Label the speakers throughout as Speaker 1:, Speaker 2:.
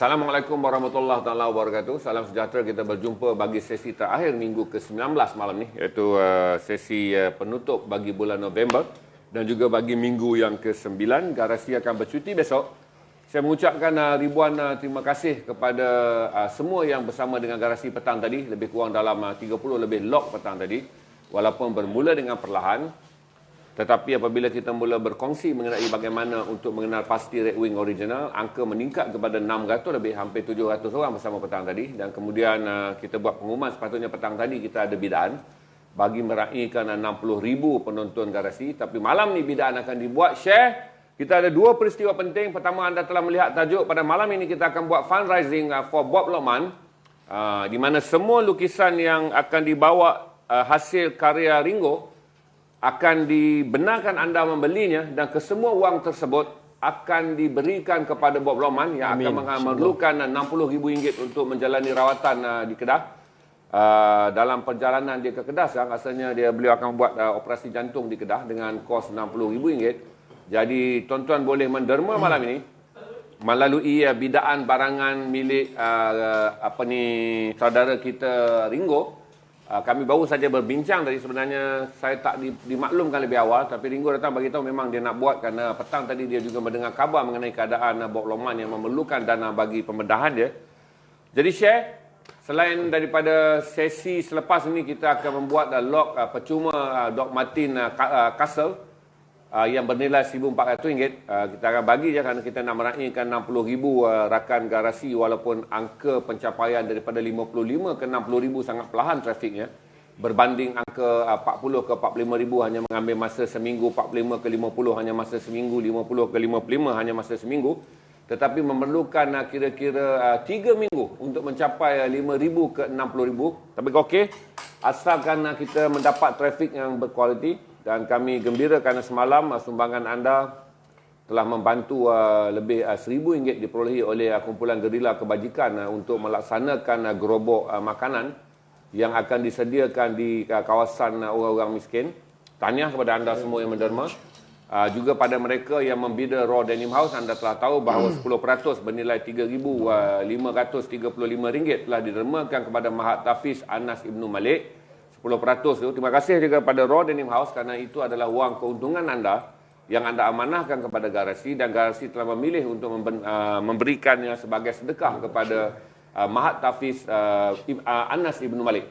Speaker 1: Assalamualaikum warahmatullahi wabarakatuh. Salam sejahtera, kita berjumpa bagi sesi terakhir minggu ke-19 malam ni, iaitu sesi penutup bagi bulan November dan juga bagi minggu yang ke-9. Garasi akan bercuti besok. Saya mengucapkan ribuan terima kasih kepada semua yang bersama dengan Garasi petang tadi, lebih kurang dalam 30 lebih log petang tadi, walaupun bermula dengan perlahan. Tetapi apabila kita mula berkongsi mengenai bagaimana untuk mengenal pasti Red Wing original, angka meningkat kepada 600 lebih, hampir 700 orang bersama petang tadi. Dan kemudian kita buat pengumuman, sepatutnya petang tadi kita ada bidaan bagi meraihkan 60,000 penonton Garasi. Tapi malam ni bidaan akan dibuat share. Kita ada dua peristiwa penting. Pertama, anda telah melihat tajuk. Pada malam ini kita akan buat fundraising for Bob Lokman, di mana semua lukisan yang akan dibawa hasil karya Ringo akan dibenarkan anda membelinya, dan kesemua wang tersebut akan diberikan kepada Bob Lokman yang akan memerlukan RM60,000 untuk menjalani rawatan di Kedah. Dalam perjalanan dia ke Kedah sekarang, rasanya beliau akan buat operasi jantung di Kedah dengan kos RM60,000. Jadi tuan-tuan boleh menderma malam ini melalui bidaan barangan milik saudara kita Ringo. Kami baru saja berbincang tadi, sebenarnya saya tak dimaklumkan lebih awal, tapi Ringo datang bagi tahu memang dia nak buat, kerana petang tadi dia juga mendengar khabar mengenai keadaan Bob Lokman yang memerlukan dana bagi pembedahan dia. Jadi share, selain daripada sesi selepas ini, kita akan membuat log percuma Doc Martin Castle yang bernilai RM1,400. Kita akan bagi je kerana kita nak meraihkan 60,000 rakan Garasi, walaupun angka pencapaian daripada 55 ke 60,000 sangat perlahan trafiknya. Berbanding angka 40 ke 45,000 hanya mengambil masa seminggu, 45 ke 50 hanya masa seminggu, 50 ke 55 hanya masa seminggu. Tetapi memerlukan kira-kira 3 minggu untuk mencapai 5,000 ke 60,000. Tapi okey, asalkan kita mendapat trafik yang berkualiti. Dan kami gembira kerana semalam sumbangan anda telah membantu lebih RM1,000 diperolehi oleh kumpulan gerila kebajikan untuk melaksanakan gerobok makanan yang akan disediakan di kawasan orang-orang miskin. Tahniah kepada anda semua yang menderma. Juga pada mereka yang membida Raw Denim House, anda telah tahu bahawa 10% bernilai RM3,535 telah didermakan kepada Mahat Tafiz Anas Ibnu Malik. 10% itu. Terima kasih juga kepada Raw Denim House kerana itu adalah wang keuntungan anda yang anda amanahkan kepada Garasi, dan Garasi telah memilih untuk memberikannya sebagai sedekah kepada Mahat Tafiz Anas Ibnu Malik.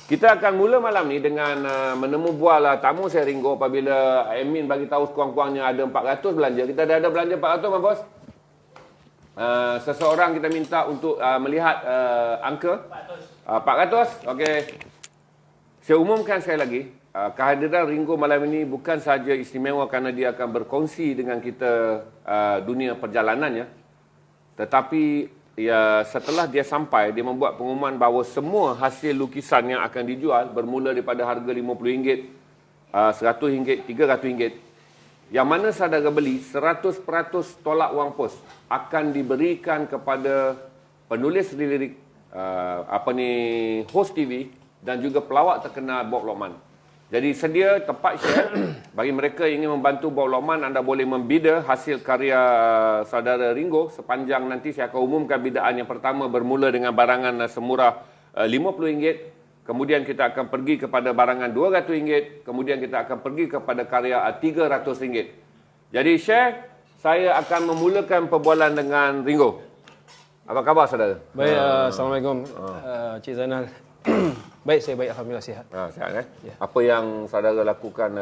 Speaker 1: Kita akan mula malam ni dengan menemu bual tamu saya Ringo. Apabila admin bagi tahu sekurang-kurangnya ada 400 belanja. Kita ada belanja 400, Bang Bos? Seseorang kita minta untuk melihat angka 400. Okey. Saya umumkan sekali lagi, kehadiran Ringo malam ini bukan sahaja istimewa kerana dia akan berkongsi dengan kita dunia perjalanannya, tetapi setelah dia sampai, dia membuat pengumuman bahawa semua hasil lukisan yang akan dijual bermula daripada harga RM50, RM100, RM300, yang mana saudara beli 100% tolak wang pos akan diberikan kepada penulis lirik, host TV dan juga pelawak terkenal Bob Lokman. Jadi sedia tempat share bagi mereka yang ingin membantu Bob Lokman. Anda boleh membida hasil karya saudara Ringo sepanjang nanti. Saya akan umumkan bidaan yang pertama bermula dengan barangan semurah RM50. Kemudian kita akan pergi kepada barangan RM200. Kemudian kita akan pergi kepada karya RM300. Jadi share, saya akan memulakan perbualan dengan Ringo. Apa khabar saudara?
Speaker 2: Baik, Assalamualaikum Cik Zainal. Baik, saya baik, alhamdulillah sihat.
Speaker 1: Sihat kan? Ya. Apa yang saudara lakukan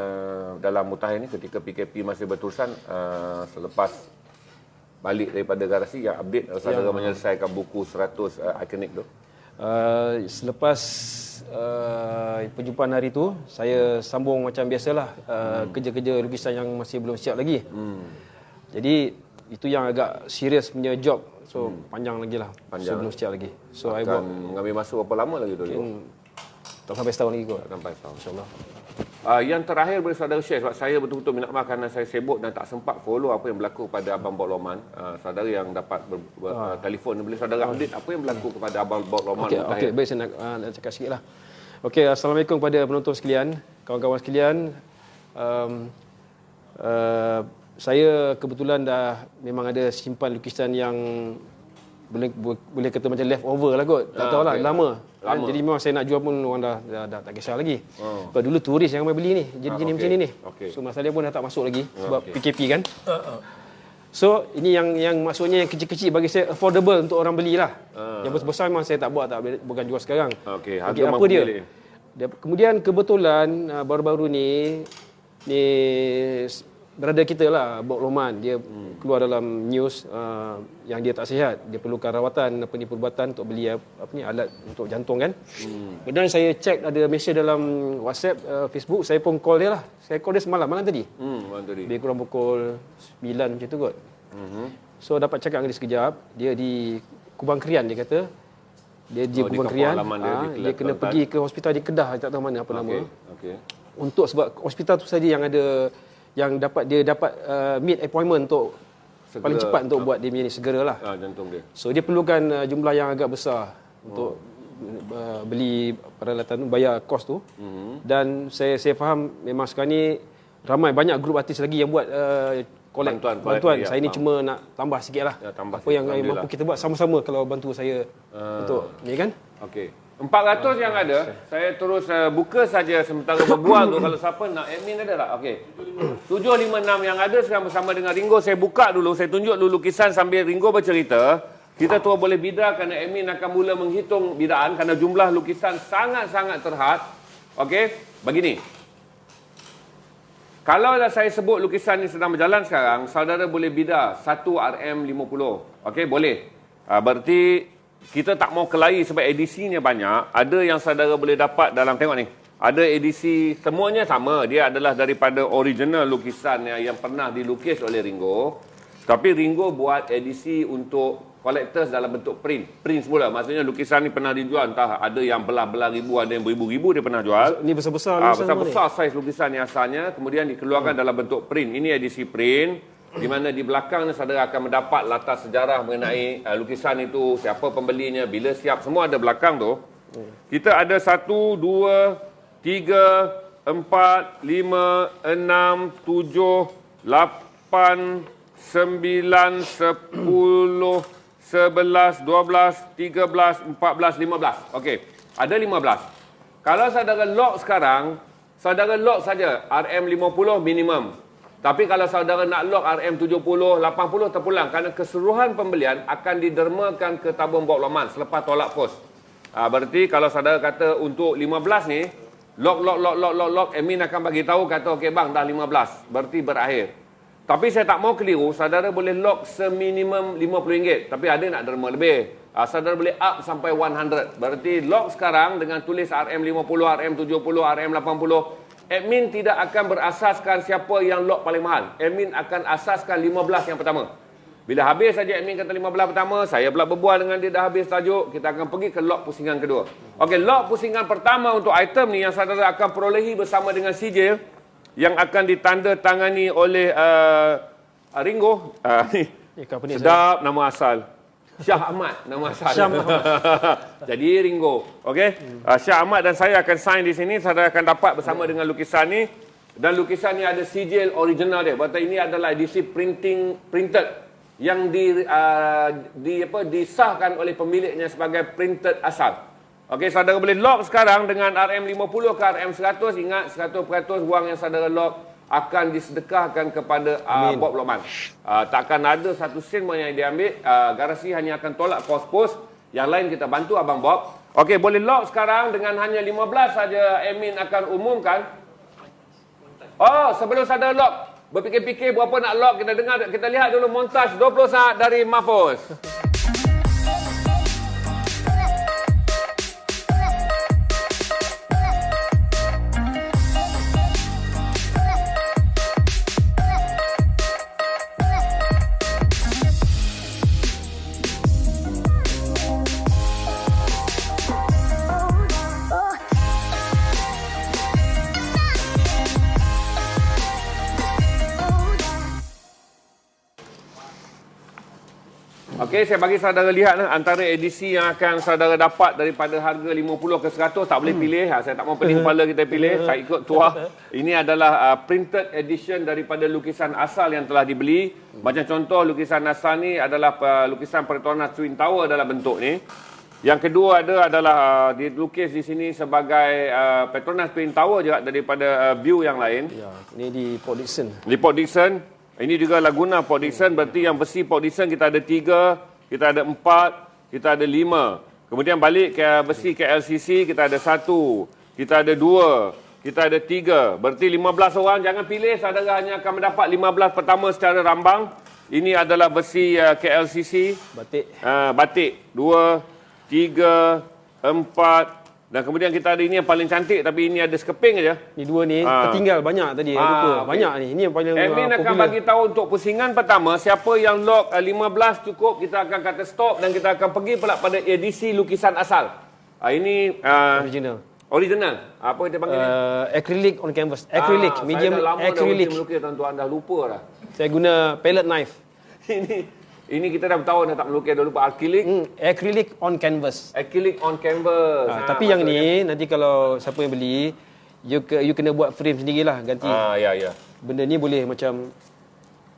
Speaker 1: dalam mutakhir ini ketika PKP masih berterusan, selepas balik daripada Garasi, yang update saudara menyelesaikan buku 100 ikonik tu?
Speaker 2: Selepas perjumpaan hari itu, saya sambung macam biasalah, kerja-kerja lukisan yang masih belum siap lagi. Jadi itu yang agak serius punya job. So panjang lagi lah, sebelum siap lagi. So
Speaker 1: akan mengambil masa berapa lama lagi tu?
Speaker 2: Tak sampai setahun lagi kot.
Speaker 1: Tak sampai setahun,
Speaker 2: InsyaAllah.
Speaker 1: Yang terakhir boleh saudara share, sebab saya betul-betul minta maaf kerana saya sibuk dan tak sempat follow apa yang berlaku pada Abang Bob Lokman. Saudara yang dapat telefon, boleh saudara update apa yang berlaku kepada Abang Bob Lokman?
Speaker 2: Okey, baik, saya nak cakap sikit lah. Okey, Assalamualaikum kepada penonton sekalian, kawan-kawan sekalian.
Speaker 3: Saya kebetulan dah memang ada simpan lukisan yang
Speaker 2: boleh kata macam leftover lah kot. Tak tahulah,
Speaker 1: okay.
Speaker 2: lama. Kan?
Speaker 1: Lama.
Speaker 2: Jadi memang saya nak jual pun orang dah tak kisah lagi. Sebab dulu turis yang ramai beli ni, jenis-jenis
Speaker 1: okay.
Speaker 2: macam ni.
Speaker 1: Okay.
Speaker 2: So masalah dia pun dah tak masuk lagi sebab
Speaker 1: okay.
Speaker 2: PKP kan. So ini yang maksudnya yang kecil-kecil bagi saya affordable untuk orang belilah. Yang besar-besar memang saya tak buat, bukan jual sekarang.
Speaker 1: Okey,
Speaker 2: Okey, apa dia? Kemudian kebetulan baru-baru ni brother kita lah, Bob Loman, dia keluar dalam news yang dia tak sihat, dia perlukan rawatan perubatan untuk beli alat untuk jantung kan. Kemudian saya cek ada mesej dalam WhatsApp, Facebook, saya pun call dia lah. Saya call dia malam tadi.
Speaker 1: Malam tadi.
Speaker 2: Lebih kurang pukul 9 macam tu kot. So dapat cakap dengan dia sekejap, dia di Kubang Krian dia kata. Dia di Kubang Krian, dia kena pergi ke hospital di Kedah, tak tahu mana apa nama.
Speaker 1: Okey.
Speaker 2: Untuk sebab hospital tu saja yang ada dia dapat meet appointment untuk segera, paling cepat untuk buat dia ni segeralah.
Speaker 1: Jantung dia.
Speaker 2: So dia perlukan jumlah yang agak besar untuk beli peralatan tu, bayar kos tu. Dan saya faham memang sekarang ni banyak grup artis lagi yang buat bantuan. Saya ni cuma nak tambah sikitlah. Apa yang mampu kita buat sama-sama kalau bantu saya untuk ni kan.
Speaker 1: Okey. 400 yang ada, saya terus buka saja sementara berbual tu. Kalau siapa nak, admin ada tak? Okey. 756 yang ada sekarang bersama dengan Ringo. Saya buka dulu, saya tunjuk dulu lukisan sambil Ringo bercerita. Kita terus boleh bida kerana admin akan mula menghitung bidaan kerana jumlah lukisan sangat-sangat terhad. Okey, begini. Kalau saya sebut lukisan ini sedang berjalan sekarang, saudara boleh bida 1 RM50. Okey, boleh. Berarti kita tak mau kelahi sebab edisinya banyak. Ada yang saudara boleh dapat dalam, tengok ni. Ada edisi, semuanya sama. Dia adalah daripada original lukisan yang pernah dilukis oleh Ringo. Tapi Ringo buat edisi untuk collectors dalam bentuk print. Print semula. Maksudnya lukisan ni pernah dijual. Entah ada yang belah-belah ribu, ada yang beribu-ribu dia pernah jual.
Speaker 2: Ini besar-besar.
Speaker 1: Besar-besar saiz lukisan ni asalnya. Kemudian dikeluarkan dalam bentuk print. Ini edisi print. Di mana di belakang ni saudara akan mendapat latar sejarah mengenai lukisan itu. Siapa pembelinya, bila siap. Semua ada belakang tu. Kita ada 1, 2, 3, 4, 5, 6, 7, 8, 9, 10, 11, 12, 13, 14, 15. Okey, ada 15. Kalau saudara lock sekarang, saudara lock saja RM50 minimum. Tapi kalau saudara nak lock RM70, 80 terpulang kerana keseluruhan pembelian akan didermakan ke tabung Bob Loman selepas tolak pos. Berarti kalau saudara kata untuk 15 ni, lock, admin akan bagi tahu kata okey bang dah 15. Berarti berakhir. Tapi saya tak mau keliru, saudara boleh lock seminimum RM50. Tapi ada nak derma lebih. Saudara boleh up sampai 100. Berarti lock sekarang dengan tulis RM50, RM70, RM80. Admin tidak akan berasaskan siapa yang lock paling mahal. Admin akan asaskan 15 yang pertama. Bila habis saja admin kata 15 pertama, saya pula berbual dengan dia dah habis tajuk, kita akan pergi ke lock pusingan kedua. Okey, lock pusingan pertama untuk item ni yang saudara akan perolehi bersama dengan sijil yang akan ditandatangani oleh Ringo. Sedap nama asal. Syah Ahmad nama asal. Syah Ahmad. Jadi Ringo. Okey. Syah Ahmad dan saya akan sign di sini. Saudara akan dapat bersama dengan lukisan ni. Dan lukisan ni ada sijil original dia. Berarti ini adalah edisi printed yang disahkan oleh pemiliknya sebagai printed asal. Okey, saudara boleh lock sekarang dengan RM50 ke RM100. Ingat, 100% wang yang saudara lock akan disedekahkan kepada Bob Loman. Takkan ada 1 sen pun yang diambil. Garasi hanya akan tolak kos-pos. Yang lain kita bantu Abang Bob. Okey, boleh lock sekarang dengan hanya 15 saja admin akan umumkan. Oh, sebelum saudara lock, berfikir-fikir berapa nak lock, kita lihat dulu montaj 20 saat dari Mahfuz. Okey, saya bagi saudara lihat antara edisi yang akan saudara dapat daripada harga 50 ke 100 tak boleh pilih. Saya tak mau pening kepala kita pilih. Saya ikut tuah. Ini adalah printed edition daripada lukisan asal yang telah dibeli. Macam contoh lukisan asal ni adalah lukisan Petronas Twin Tower dalam bentuk ni. Yang kedua adalah dilukis di sini sebagai Petronas Twin Tower juga daripada view yang lain.
Speaker 2: Ya, ini di Port Dickson.
Speaker 1: Di Port Dickson. Ini juga Laguna Port Dickson, berarti yang besi Port Dickson kita ada 3, kita ada 4, kita ada 5. Kemudian balik ke besi KLCC kita ada 1, kita ada 2, kita ada 3. Berarti 15 orang, jangan pilih, saudara hanya akan mendapat 15 pertama secara rambang. Ini adalah besi KLCC.
Speaker 2: Batik.
Speaker 1: Batik 2, 3, 4. Dan kemudian kita ada ini yang paling cantik, tapi ini ada sekeping aja.
Speaker 2: Ni dua ni tertinggal banyak tadi. Lupa. Banyak ni. Ini yang paling
Speaker 1: Admin akan bagi tahu untuk pusingan pertama, siapa yang lock 15 cukup, kita akan kata stop dan kita akan pergi pula pada edisi lukisan asal. Ini original. Apa kita panggil ni?
Speaker 2: Acrylic on canvas. Acrylic, medium acrylic.
Speaker 1: Saya dah melukis, tuan-tuan dah lupa dah.
Speaker 2: Saya guna palette knife.
Speaker 1: Ini kita dah bertahun dah tak melukis, dah lupa.
Speaker 2: Acrylic on canvas.
Speaker 1: Acrylic on canvas.
Speaker 2: Tapi yang ni nanti kalau siapa yang beli, you kena buat frame sendirilah, ganti.
Speaker 1: Ya.
Speaker 2: Benda ni boleh macam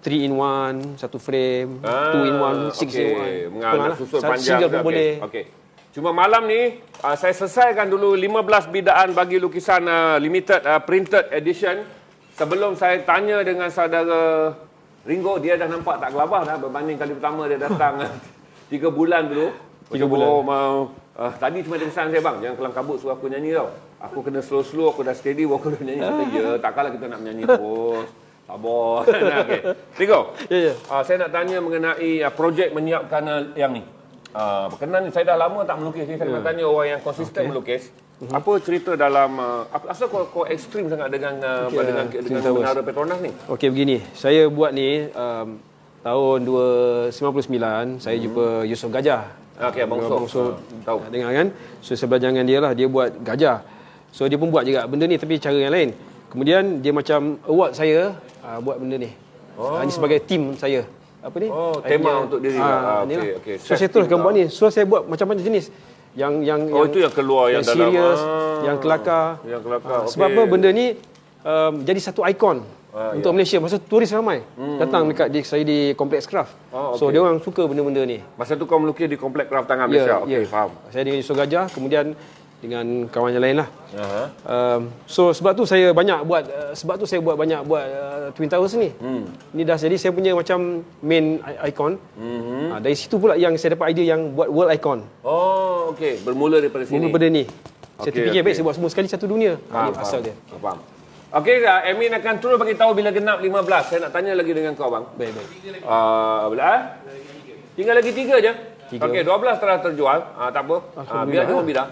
Speaker 2: 3 in 1, satu frame, 2 in 1, 6 in 1.
Speaker 1: Mengalah susun panjang.
Speaker 2: Single pun boleh.
Speaker 1: Okey. Cuma malam ni saya selesaikan dulu 15 bidaan bagi lukisan limited printed edition. Sebelum saya tanya dengan saudara Ringo, dia dah nampak tak gelabah dah berbanding kali pertama dia datang 3 bulan dulu.
Speaker 2: 3 bulan.
Speaker 1: Tadi cuma dia pesan saya, bang, jangan kelam kabut suruh aku nyanyi tau. Aku kena slow-slow, aku dah steady, aku dah nyanyi. Ya, takkanlah kita nak menyanyi terus. Sabar. Okey. Ringo, saya nak tanya mengenai projek menyiapkan yang ni. Berkenan ni, saya dah lama tak melukis ni. Saya nak tanya orang yang konsisten melukis. Apa cerita dalam asal kau ekstrim sangat dengan menara Petronas ni? Okey,
Speaker 2: begini. Saya buat ni tahun 99 saya jumpa Yusof Gajah.
Speaker 1: Okey, Abang Yusof.
Speaker 2: Tahu. Dengar kan? So saya belajar dengan dia lah, dia buat gajah. So dia pun buat juga benda ni tapi cara yang lain. Kemudian dia macam award saya buat benda ni. Ini sebagai tim saya. Apa ni?
Speaker 1: Tema untuk diri.
Speaker 2: Okey. So saya teruskan buat ni. So saya buat macam-macam jenis. Yang
Speaker 1: itu yang keluar yang dalam
Speaker 2: serius, yang kelakar. Sebab apa benda ni jadi satu ikon untuk Malaysia. Masa turis ramai datang dekat saya di Kompleks Craft. So dia orang suka benda-benda ni.
Speaker 1: Masa tu kau melukis di Kompleks Craft Tangan Malaysia. Okey, faham.
Speaker 2: Saya dengan Yusof Gajah, kemudian dengan kawan yang lain lah. So sebab tu saya banyak buat Twin Towers ni. Ni dah jadi saya punya macam main icon. Dari situ pula yang saya dapat idea yang buat world icon.
Speaker 1: Okey, bermula daripada sini.
Speaker 2: Bermula ni. Saya terfikir baik saya buat semua sekali satu dunia. Asal dia.
Speaker 1: Faham. Okey, Amin akan terus bagi tahu bila genap 15. Saya nak tanya lagi dengan kau, bang.
Speaker 2: Baik.
Speaker 1: Tinggal lagi 3 je. Okey, 12 telah terjual. Tak apa. Biar dia bidah.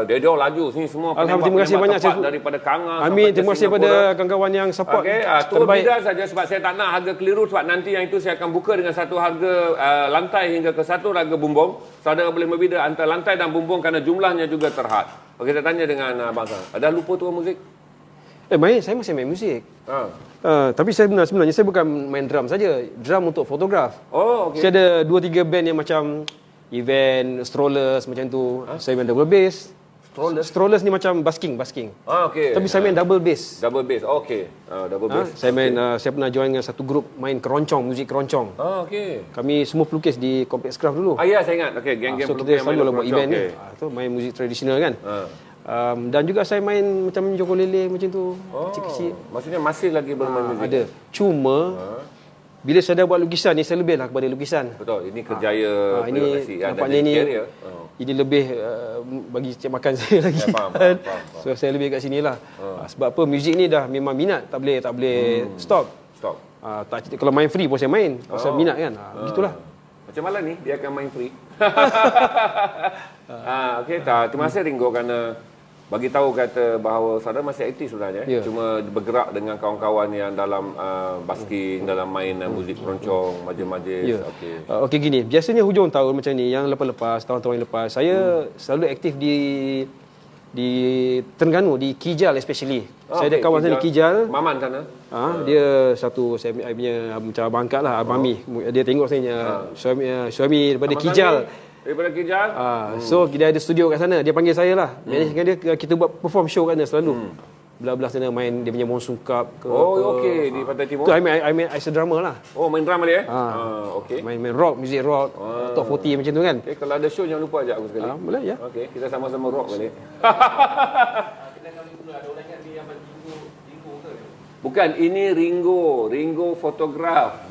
Speaker 1: Dia laju sini semua.
Speaker 2: Alhamdulillah, terima kasih banyak
Speaker 1: daripada Kangar.
Speaker 2: Amin, terima kasih kepada kawan-kawan yang support.
Speaker 1: Okey, turun bidah saja sebab saya tak nak harga keliru, sebab nanti yang itu saya akan buka dengan satu harga lantai hingga ke satu harga bumbung. Saudara boleh berbeza antara lantai dan bumbung kerana jumlahnya juga terhad. Okey, saya tanya dengan Abang Sang. Ada lupa turun muzik?
Speaker 2: Saya masih main muzik. Tapi saya sebenarnya saya bukan main drum saja. Drum untuk fotograf.
Speaker 1: Okey.
Speaker 2: Saya ada 2-3 band yang macam event, strollers macam tu. Saya main double bass. Strollers ni macam basking.
Speaker 1: Okey.
Speaker 2: Tapi saya main double bass.
Speaker 1: Okey. Double bass.
Speaker 2: Saya pernah join dengan satu grup main keroncong, muzik keroncong.
Speaker 1: Okey.
Speaker 2: Kami semua pelukis di Kompleks Craft dulu.
Speaker 1: Ya, saya ingat. Okey, geng-geng
Speaker 2: so
Speaker 1: pelukis
Speaker 2: kita selalu buat event ni. Tu main muzik tradisional kan. Dan juga saya main macam Joko Lele macam tu, kecil-kecil.
Speaker 1: Maksudnya masih lagi bermain muzik?
Speaker 2: Ada. Cuma bila saya dah buat lukisan ni, saya lebihlah kepada lukisan.
Speaker 1: Betul. Ini kerjaya
Speaker 2: ini nampaknya ini lebih bagi cik makan saya lagi.
Speaker 1: Faham.
Speaker 2: So saya lebih kat sini lah. Sebab apa, muzik ni dah memang minat, tak boleh stop. Kalau main free pun saya main. Pasal minat kan. Begitulah.
Speaker 1: Macam malam ni dia akan main free. Okey, terima kasih Ringo kerana bagi tahu kata bahawa saudara masih aktif sebenarnya. Cuma bergerak dengan kawan-kawan yang dalam basking, dalam main muzik keroncong, majlis-majlis.
Speaker 2: Okey gini, biasanya hujung tahun macam ni, yang lepas-lepas tahun-tahun yang lepas, saya selalu aktif di di Terengganu, di Kijal especially. Saya ada kawan saya di Kijal.
Speaker 1: Maman sana.
Speaker 2: Dia satu saya punya macam abang angkat lah, Abang Mi. Dia tengok saya suami daripada Kijal.
Speaker 1: Daripada Kijal.
Speaker 2: So dia ada studio kat sana. Dia panggil saya lah. Manage dengan dia, kita buat perform show kat sana selalu. Belah-belah sana main dia punya Monsoon Cup ke.
Speaker 1: Okey, di Pantai Timur.
Speaker 2: Tu I main as a drummer lah.
Speaker 1: Oh, main drum dia? Okey.
Speaker 2: Main rock, music rock, top 40 macam tu kan.
Speaker 1: Kalau ada show jangan lupa ajak aku sekali.
Speaker 2: Boleh ya.
Speaker 1: Okey, kita sama-sama rock kali. Bukan, ini Ringo fotograf.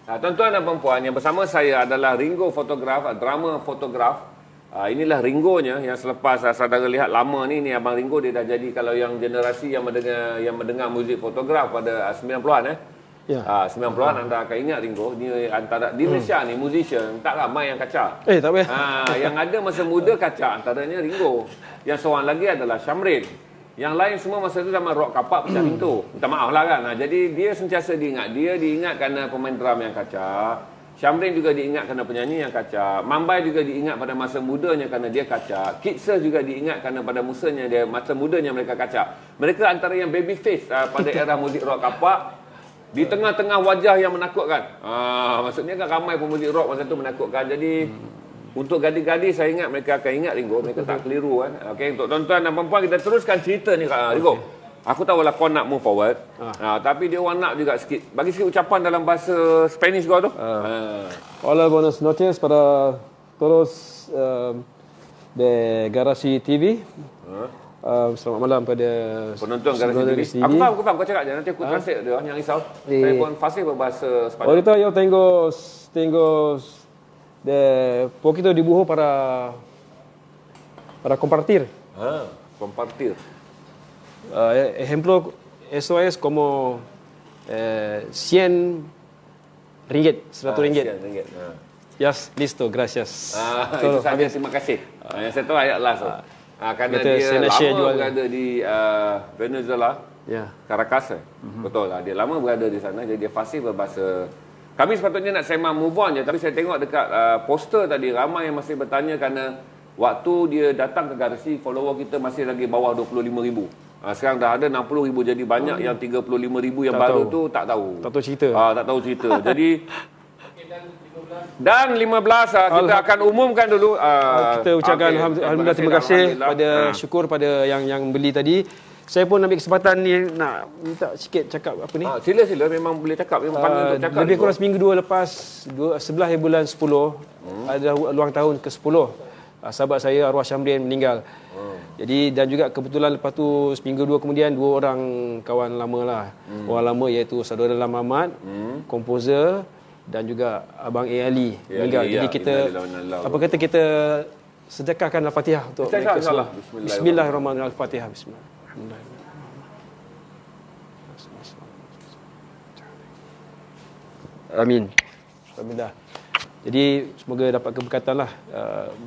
Speaker 1: Tuan-tuan dan puan-puan, yang bersama saya adalah Ringo fotograf, drama fotograf. Inilah Ringonya yang selepas saudara lihat lama ni Abang Ringo dia dah jadi kalau yang generasi yang mendengar muzik fotograf pada 90-an 90-an anda akan ingat Ringo. Dia antara di Malaysia ni musician tak ramai yang kacak.
Speaker 2: Tak payah.
Speaker 1: Yang ada masa muda kacak antaranya Ringo. Yang seorang lagi adalah Syamrin. Yang lain semua masa tu sama rock kapak pecah pintu. Minta maaf lah kan. Jadi dia sentiasa diingat. Dia diingat kerana pemain drum yang kacak. Syamrin juga diingat kerana penyanyi yang kacak. Mambai juga diingat pada masa mudanya kerana dia kacak. Kidser juga diingat kerana pada masa mudanya mereka kacak. Mereka antara yang baby face pada era muzik rock kapak. Di tengah-tengah wajah yang menakutkan. Maksudnya kan ramai pemuzik rock masa tu menakutkan. Jadi untuk gadis-gadis saya ingat mereka akan ingat Ringo. Mereka tak keliru kan. Okey, untuk tuan-tuan dan puan-puan kita teruskan cerita ni Ringo. Aku tahu lah kau nak move forward. Tapi dia orang nak juga sikit. Bagi sikit ucapan dalam bahasa Spanish kau tu.
Speaker 2: Hola, buenas noches para todos de Garasi TV. Selamat malam pada
Speaker 1: penonton Garasi TV. Aku faham. Kau cakap je. Nanti aku translate dia. Jangan risau. Saya pun fasih berbahasa Spanyol.
Speaker 2: Ahorita yo tengo de poquito dibujo para compartir.
Speaker 1: Compartir.
Speaker 2: Ejemplo, eso es como 100 ringgit, 100 ringgit.
Speaker 1: 100 ringgit.
Speaker 2: Yes, listo, gracias.
Speaker 1: Itu saja, terima kasih. Yang saya tahu ayat last tu. Kerana dia lama berada di Venezuela, Caracas. Betul lah, dia lama berada di sana, jadi dia fasih berbahasa. Kami sepatutnya nak sembang move on je, tapi saya tengok dekat poster tadi, ramai yang masih bertanya kerana waktu dia datang ke Garasi, follower kita masih lagi bawah 25,000. Sekarang dah ada 60,000, jadi banyak yang 35,000 yang tak baru tahu. Tu tak tahu.
Speaker 2: Tak tahu cerita.
Speaker 1: Tak tahu cerita. Jadi dan 15 kita akan umumkan dulu.
Speaker 2: Kita ucapkan alhamdulillah, terima kasih pada syukur pada yang beli tadi. Saya pun ambil kesempatan ni nak minta sikit cakap apa ni.
Speaker 1: Sila memang boleh cakap, memang pandai untuk cakap.
Speaker 2: Lebih kurang seminggu dua lepas 11 bulan 10 ada ulang tahun ke-10. Sahabat saya arwah Syamrin meninggal. Jadi dan juga kebetulan lepas tu seminggu dua kemudian dua orang kawan lama lah. Orang lama iaitu saudara Lam Ahmad, komposer dan juga abang A Ali meninggal. Jadi kita apa kata kita sedekahkan Al-Fatihah untuk mereka semua. Bismillahirrahmanirrahim. Al-Fatihah. Bismillahirrahmanirrahim. Amin. Alhamdulillah. Jadi semoga dapat keberkatan lah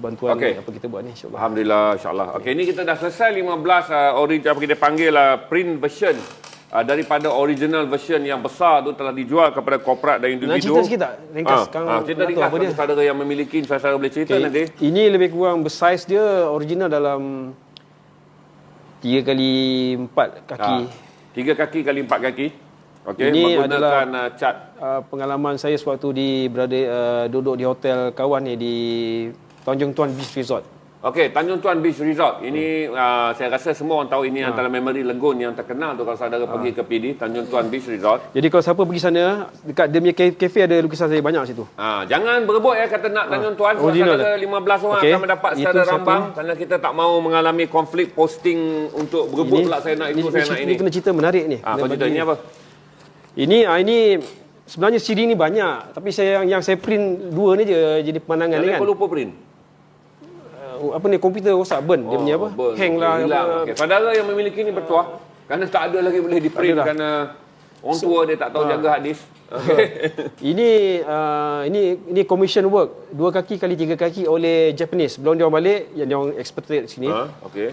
Speaker 2: bantuan apa kita buat ni, insyaAllah.
Speaker 1: Alhamdulillah, insyaAllah. Okey, ni kita dah selesai 15 apa kita panggil print version daripada original version yang besar tu telah dijual kepada korporat dan individu.
Speaker 2: Nak cerita sikit tak? Ringkas.
Speaker 1: Cerita ringkas apa dia? Saudara yang memiliki, saudara boleh cerita nanti.
Speaker 2: Ini lebih kurang bersaiz dia original dalam 3x4 kaki.
Speaker 1: 3 kaki kali 4 kaki. Okay,
Speaker 2: ini
Speaker 1: menggunakan
Speaker 2: adalah
Speaker 1: cat.
Speaker 2: Pengalaman saya sewaktu duduk di hotel kawan ni di Tanjung Tuan Beach Resort.
Speaker 1: Okey, Tanjung Tuan Beach Resort. Ini saya rasa semua orang tahu ini antara memori Legon yang terkenal tu kalau saudara pergi ke PD, Tanjung Tuan Beach Resort.
Speaker 2: Jadi kalau siapa pergi sana, dekat dia punya kafe ada lukisan saya banyak situ.
Speaker 1: Jangan berebut kata nak Tanjung Tuan. Saudara 15 orang akan mendapat secara rambang kerana kita tak mahu mengalami konflik posting untuk berebut pula saya nak itu, saya nak ini.
Speaker 2: Ini kena cerita menarik ni.
Speaker 1: Apa cerita ini apa?
Speaker 2: Ini sebenarnya CD ni banyak, tapi yang saya print dua ni je jadi pemandangan ni kan.
Speaker 1: Jangan lupa print.
Speaker 2: Apa ni, komputer rosak, burn dia punya apa? Hang lah.
Speaker 1: Okay. Saudara yang memiliki ni bertuah kerana tak ada lagi boleh di print kerana orang tua dia tak tahu jaga hard disk.
Speaker 2: Ini commission work 2 kaki kali 3 kaki oleh Japanese. Belum dia orang balik yang dia orang expatriate sini.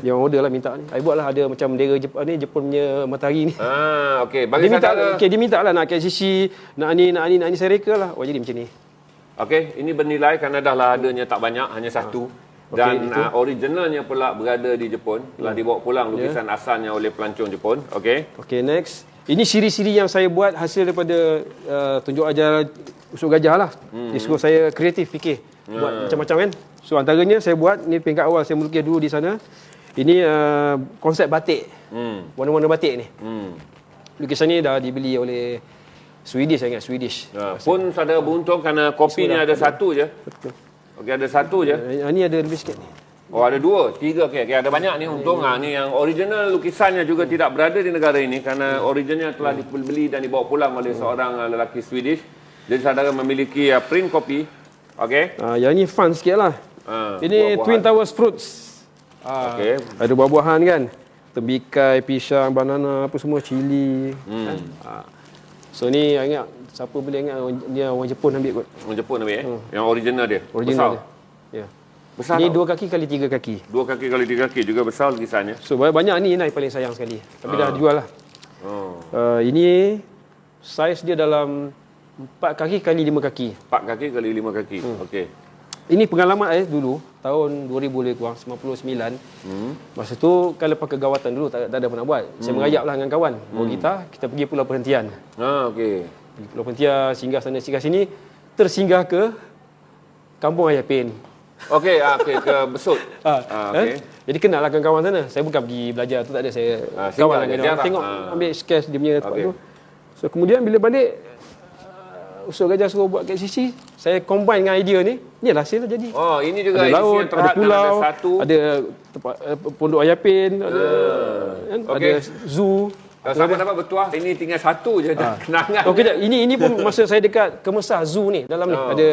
Speaker 2: Dia orang order lah minta ni. I buat lah ada macam bendera Jepun ni, Jepun punya matahari ni.
Speaker 1: Okey, bagi saudara
Speaker 2: dia minta lah nak KCC, nak ni saya reka lah. Jadi macam ni.
Speaker 1: Okey, ini bernilai kerana dah lah adanya tak banyak, hanya satu. Dan originalnya pula berada di Jepun. Telah dibawa pulang lukisan asalnya oleh pelancong Jepun. Okey.
Speaker 2: Okey, next. Ini siri-siri yang saya buat hasil daripada tunjuk ajar usul gajah lah. Dia suruh saya kreatif fikir. Buat macam-macam kan. So antaranya saya buat, ni peringkat awal saya melukis dulu di sana. Ini konsep batik. Warna-warna batik ni. Lukisan ni dah dibeli oleh Swedish, saya ingat Swedish.
Speaker 1: Pun saudara beruntung kerana kopinya ada satu je.
Speaker 2: Betul.
Speaker 1: Okey, ada satu je.
Speaker 2: Ni ada lebih sikit ni.
Speaker 1: Oh, ada 2, 3. Okey, ada banyak ni untung. Ni yang original lukisannya juga tidak berada di negara ini kerana originalnya telah dibeli dan dibawa pulang oleh seorang lelaki Swedish. Jadi saudara memiliki print copy. Okey.
Speaker 2: Yang ni fun sikit lah. Ini Twin Towers Fruits.
Speaker 1: Okey.
Speaker 2: Ada buah-buahan kan. Tembikai, pisang, banana, apa semua, cili. Kan? So ni ingat, siapa boleh ingat dia orang Jepun ambil kot.
Speaker 1: Orang Jepun ambil Yang original dia.
Speaker 2: Original
Speaker 1: besar.
Speaker 2: dia. Ya.
Speaker 1: Besar.
Speaker 2: Ni
Speaker 1: tau?
Speaker 2: 2 kaki kali 3 kaki.
Speaker 1: 2 kaki kali 3 kaki juga besar lukisannya.
Speaker 2: So banyak ni yang paling sayang sekali. Tapi dah jual lah. Ini saiz dia dalam 4 kaki kali 5 kaki.
Speaker 1: 4 kaki kali 5 kaki. Okey.
Speaker 2: Ini pengalaman saya dulu, tahun 2000 lebih kurang, 99. Masa tu kan lepas kegawatan dulu, tak ada pernah buat. Saya merayap lah dengan kawan. Bawa gitar, kita pergi Pulau Perhentian.
Speaker 1: Okey.
Speaker 2: Pergi Pulau Perhentian, singgah sana, singgah sini. Tersinggah ke Kampung Ayah Pin.
Speaker 1: Okey, ke Besut. Okey.
Speaker 2: Jadi kenal lah kawan sana. Saya bukan pergi belajar tu, tak ada. Saya kawan lah dengan orang. Tengok, ambil sketch dia punya tempat tu. So kemudian bila balik, usul gajah suruh buat kat sisi, saya combine dengan idea ni, ni lah hasil jadi.
Speaker 1: Oh, ini juga
Speaker 2: ada laut,
Speaker 1: yang terhad,
Speaker 2: ada pulau,
Speaker 1: ada satu.
Speaker 2: Ada tempat pondok Ayapin, ada zoo.
Speaker 1: Kalau siapa dapat bertuah, ini tinggal satu je dah kenangan.
Speaker 2: Okey, ini pun masa saya dekat Kemesah Zoo ni, dalam ni ada.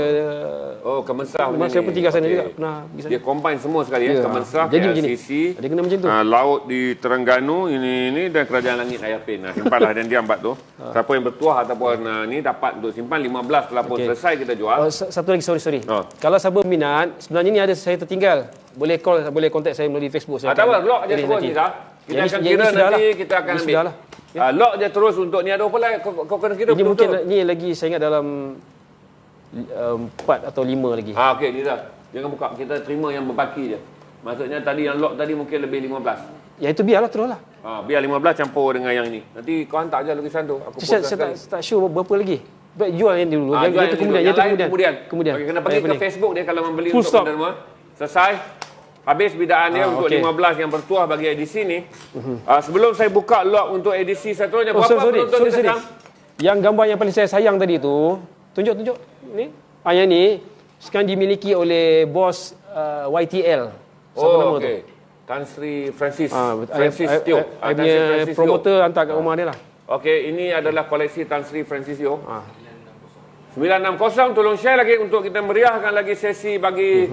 Speaker 1: Kemensah.
Speaker 2: Masa saya pun tinggal sana juga, pernah pergi sana.
Speaker 1: Dia combine semua sekali Kemensah,
Speaker 2: jadi begini.
Speaker 1: KLCC,
Speaker 2: Ada kena macam tu.
Speaker 1: laut di Terengganu, ini dan Kerajaan Langit Ayapin. Simpanlah dan diambat tu. Siapa yang bertuah ataupun ni dapat untuk simpan 15 telah pun selesai kita jual.
Speaker 2: Satu lagi, sorry. Kalau siapa minat, sebenarnya ni ada saya tertinggal. Boleh call, boleh contact saya melalui Facebook saya.
Speaker 1: Tak apa, lock je terus ni dah. Kita akan kira nanti, kita akan ambil. Lock je terus untuk ni. Ada apa lah kau kena kira
Speaker 2: ini
Speaker 1: betul-betul.
Speaker 2: mungkin ni lagi saya ingat dalam 4 atau 5 lagi.
Speaker 1: Okey, ni dah. Jangan buka. Kita terima yang berbaki je. Maksudnya tadi yang lock tadi mungkin lebih 15.
Speaker 2: Ya itu biarlah terus lah.
Speaker 1: Biar 15 campur dengan yang ini. Nanti kau hantar je lukisan tu. Aku
Speaker 2: Saya tak sure berapa lagi. Baik, jual yang dulu. Yang itu kemudian.
Speaker 1: Okey, kena pergi ke Facebook dia kalau membeli full untuk benda. Selesai. Habis bidaan dia untuk 15 yang bertuah bagi edisi ni. Sebelum saya buka log untuk edisi seterusnya, berapa penonton kita sekarang?
Speaker 2: Yang gambar yang paling saya sayang tadi tu, tunjuk ni. Yang ni sekarang dimiliki oleh bos YTL. Siapa nama tu?
Speaker 1: Tan Sri Francis
Speaker 2: Teo. Saya punya promoter hantar kat rumah dia lah.
Speaker 1: Okey, ini adalah koleksi Tan Sri Francis Teo. 960, tolong share lagi untuk kita meriahkan lagi sesi bagi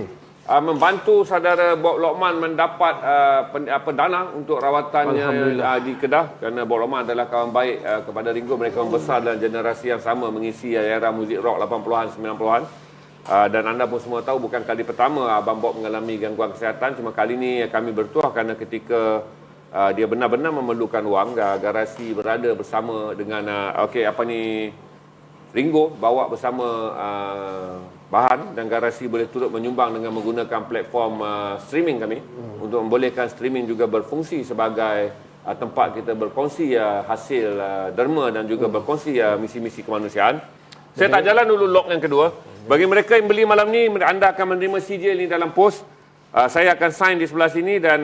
Speaker 1: membantu saudara Bob Lokman mendapat dana untuk rawatannya di Kedah, kerana Bob Lokman adalah kawan baik kepada Ringo. Mereka membesar dalam generasi yang sama mengisi era muzik rock 80-an 90-an. Dan anda pun semua tahu bukan kali pertama Abang Bob mengalami gangguan kesihatan. Cuma kali ini kami bertuah kerana ketika dia benar-benar memerlukan wang, garasi berada bersama dengan Ringo bawa bersama bahan, dan garasi boleh turut menyumbang dengan menggunakan platform streaming kami untuk membolehkan streaming juga berfungsi sebagai tempat kita berkongsi hasil derma dan juga berkongsi misi-misi kemanusiaan. Saya tak jalan dulu log yang kedua. Bagi mereka yang beli malam ni, anda akan menerima sijil ni dalam pos. Saya akan sign di sebelah sini dan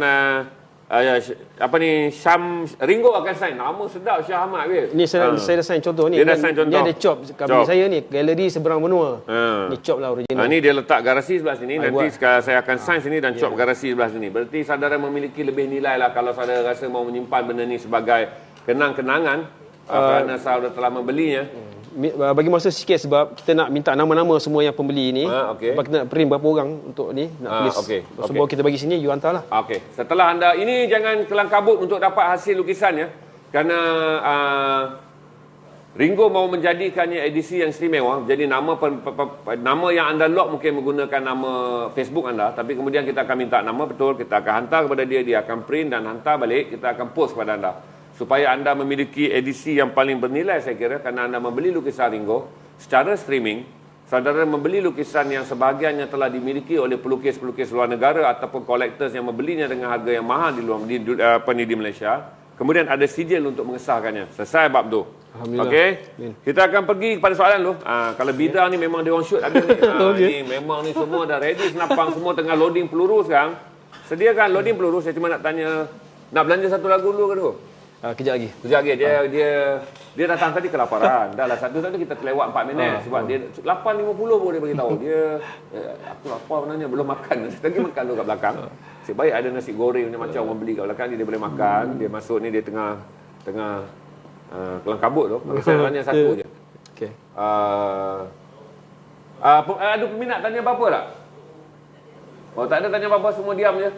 Speaker 1: Syam Ringo akan sign. Nama sedap Syah Ahmad ke?
Speaker 2: Ni saya dah sign contoh ni.
Speaker 1: Dia dah sign contoh.
Speaker 2: Ni ada chop company saya ni, galeri seberang benua. Ni chop lah original.
Speaker 1: Ni dia letak garasi sebelah sini. Nanti saya akan sign sini dan chop garasi sebelah sini. Berarti saudara memiliki lebih nilai lah kalau saudara rasa mau menyimpan benda ni sebagai kenang-kenangan kerana saudara telah membelinya.
Speaker 2: Bagi masa sikit sebab kita nak minta nama-nama semua yang pembeli ni. Sebab kita nak print berapa orang untuk ni nak tulis. Sebab kita bagi sini, you hantar lah.
Speaker 1: Okey. Setelah anda ini jangan kelang kabut untuk dapat hasil lukisan ya. Kerana Ringo mau menjadikannya edisi yang istimewa. Jadi nama yang anda lock mungkin menggunakan nama Facebook anda, tapi kemudian kita akan minta nama betul, kita akan hantar kepada dia, dia akan print dan hantar balik, kita akan post kepada anda. Supaya anda memiliki edisi yang paling bernilai saya kira, kerana anda membeli lukisan Ringo secara streaming saudara membeli lukisan yang sebahagiannya telah dimiliki oleh pelukis-pelukis luar negara ataupun collectors yang membelinya dengan harga yang mahal di Malaysia, kemudian ada sijil untuk mengesahkannya. Selesai bab tu. Okey. Kita akan pergi kepada soalan dulu. Kalau bidang ni memang dia orang shoot habis ni. Ni memang ni semua dah ready, senapang semua tengah loading peluru sekarang. Sediakan loading peluru. Saya cuma nak tanya, nak belanja satu lagu dulu ke tu?
Speaker 2: Kejap lagi.
Speaker 1: Kejap lagi. Dia datang tadi kelaparan. Dah lah satu tadi kita terlewat 4 minit sebab dia 8.50 pun dia bagi tahu. Dia aku lapar sebenarnya, belum makan. Lagi makan dulu kat belakang. Sebab baik ada nasi goreng macam orang beli kat belakang, dia boleh makan. Dia masuk ni dia tengah kelang kabut tu. Saya tanya satu je.
Speaker 2: Okey.
Speaker 1: Ada peminat tanya apa-apa tak? Oh, tak ada tanya apa-apa, semua diam je.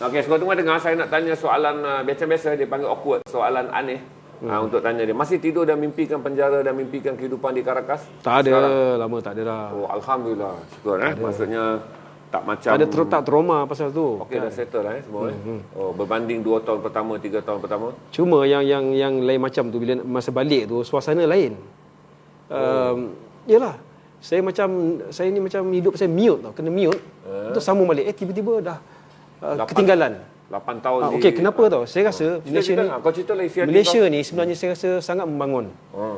Speaker 1: Okey, sekarang tengah dengar saya nak tanya soalan biasa-biasa, dia panggil awkward, soalan aneh. Untuk tanya dia, masih tidur dan mimpikan penjara dan mimpikan kehidupan di Caracas?
Speaker 2: Tak ada,
Speaker 1: sekarang?
Speaker 2: lama tak ada dah.
Speaker 1: Oh, alhamdulillah. Syukur maksudnya tak macam
Speaker 2: ada tak trauma pasal tu.
Speaker 1: Okey, dah settle semua Oh, berbanding 2 tahun pertama, 3 tahun pertama.
Speaker 2: Cuma yang lain macam tu, bila masa balik tu suasana lain. Yalah. Saya ni macam hidup saya mute tau, kena mute. Itu sambung balik. Tiba-tiba dah ketinggalan.
Speaker 1: 8 tahun
Speaker 2: Okey, kenapa tau? Saya rasa Malaysia ni sebenarnya saya rasa sangat membangun.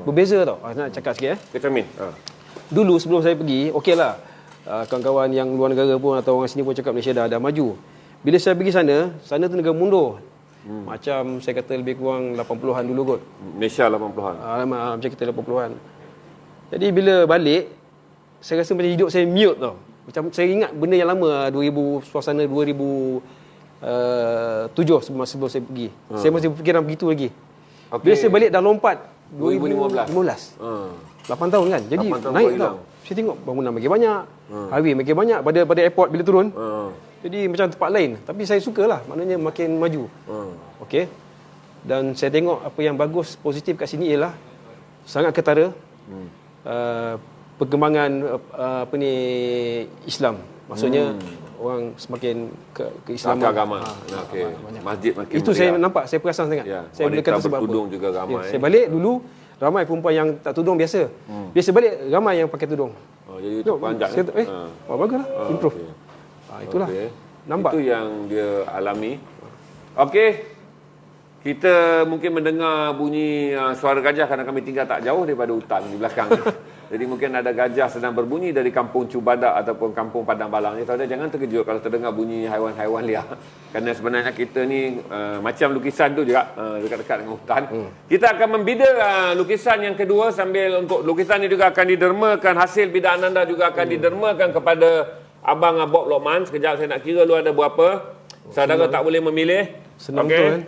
Speaker 2: Berbeza tau. Nak cakap sikit
Speaker 1: Ketamin.
Speaker 2: Dulu sebelum saya pergi, okeylah. Kawan-kawan yang luar negara pun atau orang sini pun cakap Malaysia dah maju. Bila saya pergi sana tu negara mundur. Macam saya kata lebih kurang 80-an dulu kot.
Speaker 1: Malaysia 80-an.
Speaker 2: Macam kita 80-an. Jadi bila balik, saya rasa macam hidup saya mute tau. Macam saya ingat benda yang lama, suasana 2007 sebelum saya pergi. Saya masih berfikiran begitu lagi. Bila saya balik dah lompat 2015. 8 tahun kan. Jadi naik tau. Saya tengok bangunan makin banyak, highway makin banyak pada airport bila turun. Jadi macam tempat lain. Tapi saya sukalah, maknanya makin maju. Okey. Dan saya tengok apa yang bagus, positif kat sini ialah sangat ketara. Perkembangan Islam. Maksudnya orang semakin keislaman,
Speaker 1: agama. Masjid makin
Speaker 2: itu saya nampak, saya perasan sangat. Saya boleh kata sebab
Speaker 1: tudung juga ramai.
Speaker 2: Saya balik dulu ramai perempuan yang tak tudung biasa. Biasa balik ramai yang pakai tudung.
Speaker 1: Jadi itu panjang.
Speaker 2: Baguslah, improve. Itulah. Nampak.
Speaker 1: Itu yang dia alami. Okey. Kita mungkin mendengar bunyi suara gajah kerana kami tinggal tak jauh daripada hutan di belakang ni. Jadi mungkin ada gajah sedang berbunyi dari kampung Cubadak ataupun kampung Padang Balang ni. Saudara jangan terkejut kalau terdengar bunyi haiwan-haiwan liar. Kerana sebenarnya kita ni macam lukisan tu juga dekat-dekat dengan hutan. Kita akan membida lukisan yang kedua sambil untuk lukisan ni juga akan didermakan, hasil bidaan anda juga akan didermakan kepada Abang Bob Lokman. Sekejap saya nak kira lu ada berapa. Saudara tak boleh memilih.
Speaker 2: Senang tu kan.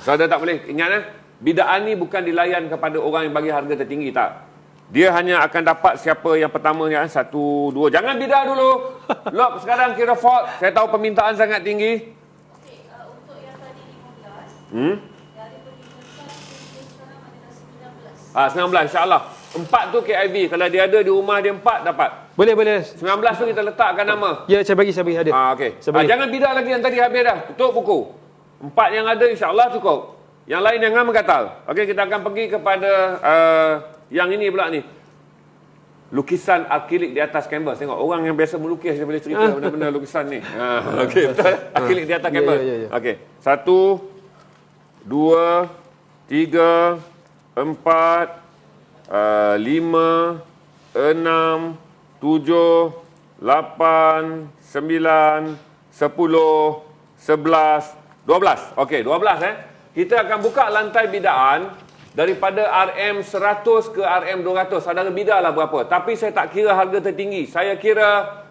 Speaker 1: Saudara tak boleh. Ingat bidaan ni bukan dilayan kepada orang yang bagi harga tertinggi, tak. Dia hanya akan dapat siapa yang pertama ni 1, 2. Jangan bida dulu. Lock sekarang kira fault. Saya tahu permintaan sangat tinggi.
Speaker 3: Okey, untuk yang tadi 15. Dari permintaan sekarang adalah 19.
Speaker 1: 19 insya-Allah. 4 tu KIV. Kalau dia ada di rumah dia 4 dapat.
Speaker 2: Boleh.
Speaker 1: 19 tu kita letakkan nama.
Speaker 2: Ya, saya bagi ada.
Speaker 1: Okey. Jangan bida lagi yang tadi habis dah. Tutup buku. 4 yang ada insya-Allah cukup. Yang lain jangan menggatal. Okey, kita akan pergi kepada yang ini pula ni. Lukisan akrilik di atas kanvas. Tengok orang yang biasa melukis dia boleh cerita benda-benda lukisan ni. Okey, betul. Akrilik di atas kanvas. Okey. 1 2 3 4 5 6 7 8 9 10 11 12. Okey, 12 Kita akan buka lantai bidaan daripada RM100 ke RM200. Saudara bidalah berapa. Tapi saya tak kira harga tertinggi. Saya kira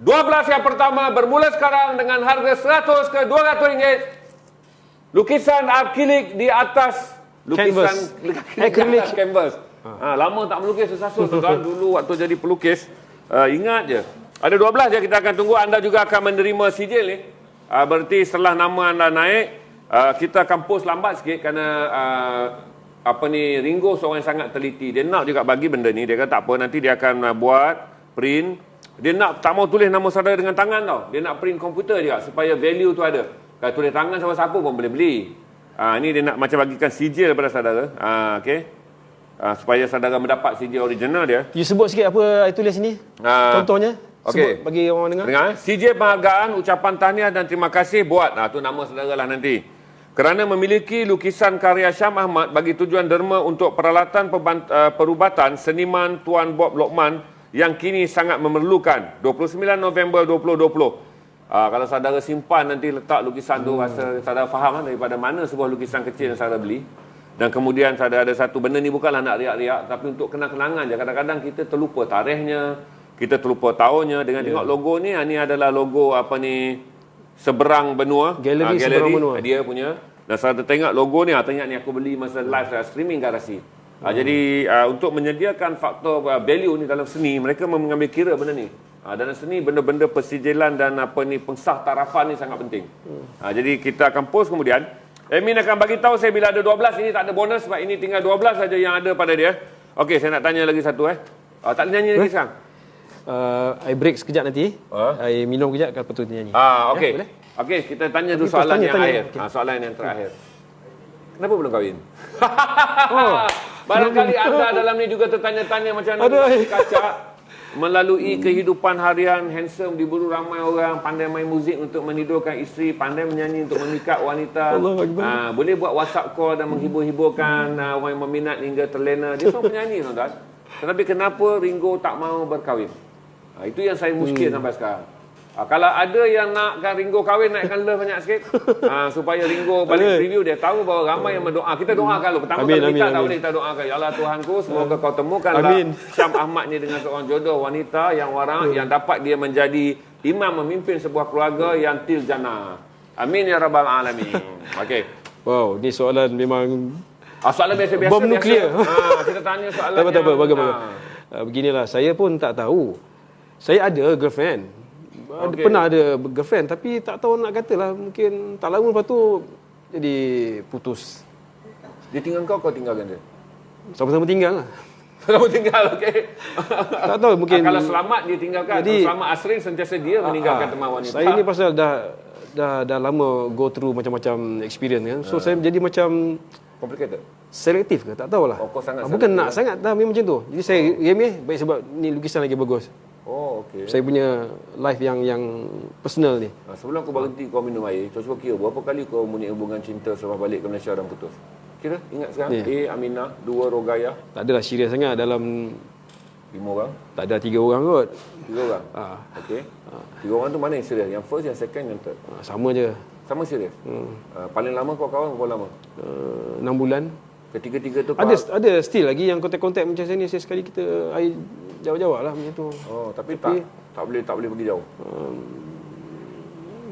Speaker 1: 12 yang pertama bermula sekarang dengan harga 100 ke RM200. Lukisan akrilik di atas lukisan akrilik kanvas. Lama tak melukis susah-susah tuan. Dulu waktu jadi pelukis ingat je. Ada 12 je kita akan tunggu. Anda juga akan menerima sijil ni. Berarti setelah nama anda naik, kita akan post lambat sikit kerana Ringo seorang yang sangat teliti. Dia nak juga bagi benda ni. Dia kata tak apa, nanti dia akan buat print. Dia nak tak mau tulis nama saudara dengan tangan tau. Dia nak print komputer juga supaya value tu ada. Kalau tulis tangan siapa-siapa pun boleh beli. Ni dia nak macam bagikan sijil kepada saudara. Okey. supaya saudara mendapat CJ original dia.
Speaker 2: You sebut sikit apa I tulis sini? Contohnya?
Speaker 1: Okey.
Speaker 2: Sebut bagi orang dengar.
Speaker 1: Dengar, CJ penghargaan, ucapan tahniah dan terima kasih buat. Tu nama saudara lah nanti. Kerana memiliki lukisan karya Syam Ahmad bagi tujuan derma untuk peralatan perubatan seniman Tuan Bob Lokman yang kini sangat memerlukan. 29 November 2020. Kalau saudara simpan nanti letak lukisan tu, rasa saudara faham daripada mana sebuah lukisan kecil yang saudara beli. Dan kemudian saudara ada satu benda ni bukanlah nak riak-riak, tapi untuk kenang-kenangan je. Kadang-kadang kita terlupa tarikhnya, kita terlupa tahunnya dengan tengok logo ni. Ini adalah logo Seberang Benua.
Speaker 2: Galeri Seberang Benua.
Speaker 1: Dia punya. Dan saudara tengok logo ni, tengok ni aku beli masa live streaming garasi. Jadi untuk menyediakan faktor value ni dalam seni, mereka mengambil kira benda ni. Dalam seni benda-benda persijilan dan pengsah tarafan ni sangat penting. Jadi kita akan post kemudian. Amin akan bagi tahu saya bila ada 12. Ini tak ada bonus sebab ini tinggal 12 saja yang ada pada dia. Okey, saya nak tanya lagi satu tak boleh nyanyi lagi sekarang.
Speaker 2: I break sekejap nanti. I minum kejap lepas tu nyanyi.
Speaker 1: Okey.
Speaker 2: Boleh?
Speaker 1: Okey, kita tanya dulu soalan yang akhir. Soalan yang terakhir. Kenapa belum kahwin? Barangkali anda dalam ni juga tertanya-tanya macam mana kaca melalui kehidupan harian, handsome, diburu ramai orang, pandai main muzik untuk menidurkan isteri, pandai menyanyi untuk memikat wanita. Boleh buat WhatsApp call dan menghibur-hiburkan orang yang meminat hingga terlena. Dia seorang penyanyi, tuan-tuan. Tetapi kenapa Ringo tak mau berkahwin? Itu yang saya muskil sampai sekarang. Kalau ada yang nakkan Ringo kahwin, naikkan love banyak sikit. Supaya Ringo balik review, dia tahu bahawa ramai yang berdoa. Kita doakan dulu. Pertama kalau kita tak boleh, kita doakan. Ya Allah Tuhanku, semoga kau temukanlah Syam Ahmad ni dengan seorang jodoh wanita yang warang, yang dapat dia menjadi imam memimpin sebuah keluarga yang til jannah. Amin ya rabbal alamin. Okey.
Speaker 2: Wow, ni soalan memang
Speaker 1: soalan biasa-biasa.
Speaker 2: bom nuklear.
Speaker 1: Kita tanya soalan
Speaker 2: tak apa, beginilah, saya pun tak tahu. Saya ada girlfriend. Pernah ada girlfriend tapi tak tahu nak katalah, mungkin tak lama lepas tu jadi putus.
Speaker 1: Dia tinggal kau tinggalkan dia?
Speaker 2: Sama-sama tinggal lah.
Speaker 1: Sama tinggal, okey.
Speaker 2: Tak tahu mungkin.
Speaker 1: Kalau selamat dia tinggalkan. Jadi, kalau selamat asring sentiasa dia meninggalkan teman wanita.
Speaker 2: Saya ni pasal dah lama go through macam-macam experience kan. So saya jadi macam
Speaker 1: complicated.
Speaker 2: Selektif ke? Tak tahulah. Bukan nak sangat dah memang macam tu. Jadi saya remeh baik sebab ni lukisan lagi bagus.
Speaker 1: Okey.
Speaker 2: Saya punya life yang personal ni.
Speaker 1: Sebelum kau berhenti kau minum air, cuba kira berapa kali kau mempunyai hubungan cinta selepas balik ke Malaysia dan putus? Kira, ingat sekarang. A. Aminah, 2. Rogaya.
Speaker 2: Tak adalah serius sangat dalam
Speaker 1: 5 orang?
Speaker 2: Tak ada, 3 orang kot.
Speaker 1: 3 orang? Okey. 3 orang tu mana yang serius? Yang first, yang second, yang third?
Speaker 2: Sama je.
Speaker 1: Sama serius? Paling lama kau kawan berapa lama?
Speaker 2: 6 bulan.
Speaker 1: Ketiga-tiga tu
Speaker 2: ada still lagi yang kontak-kontak macam saya ni. Sekali kita jawab-jawab lah macam tu.
Speaker 1: Tapi tak boleh pergi jauh.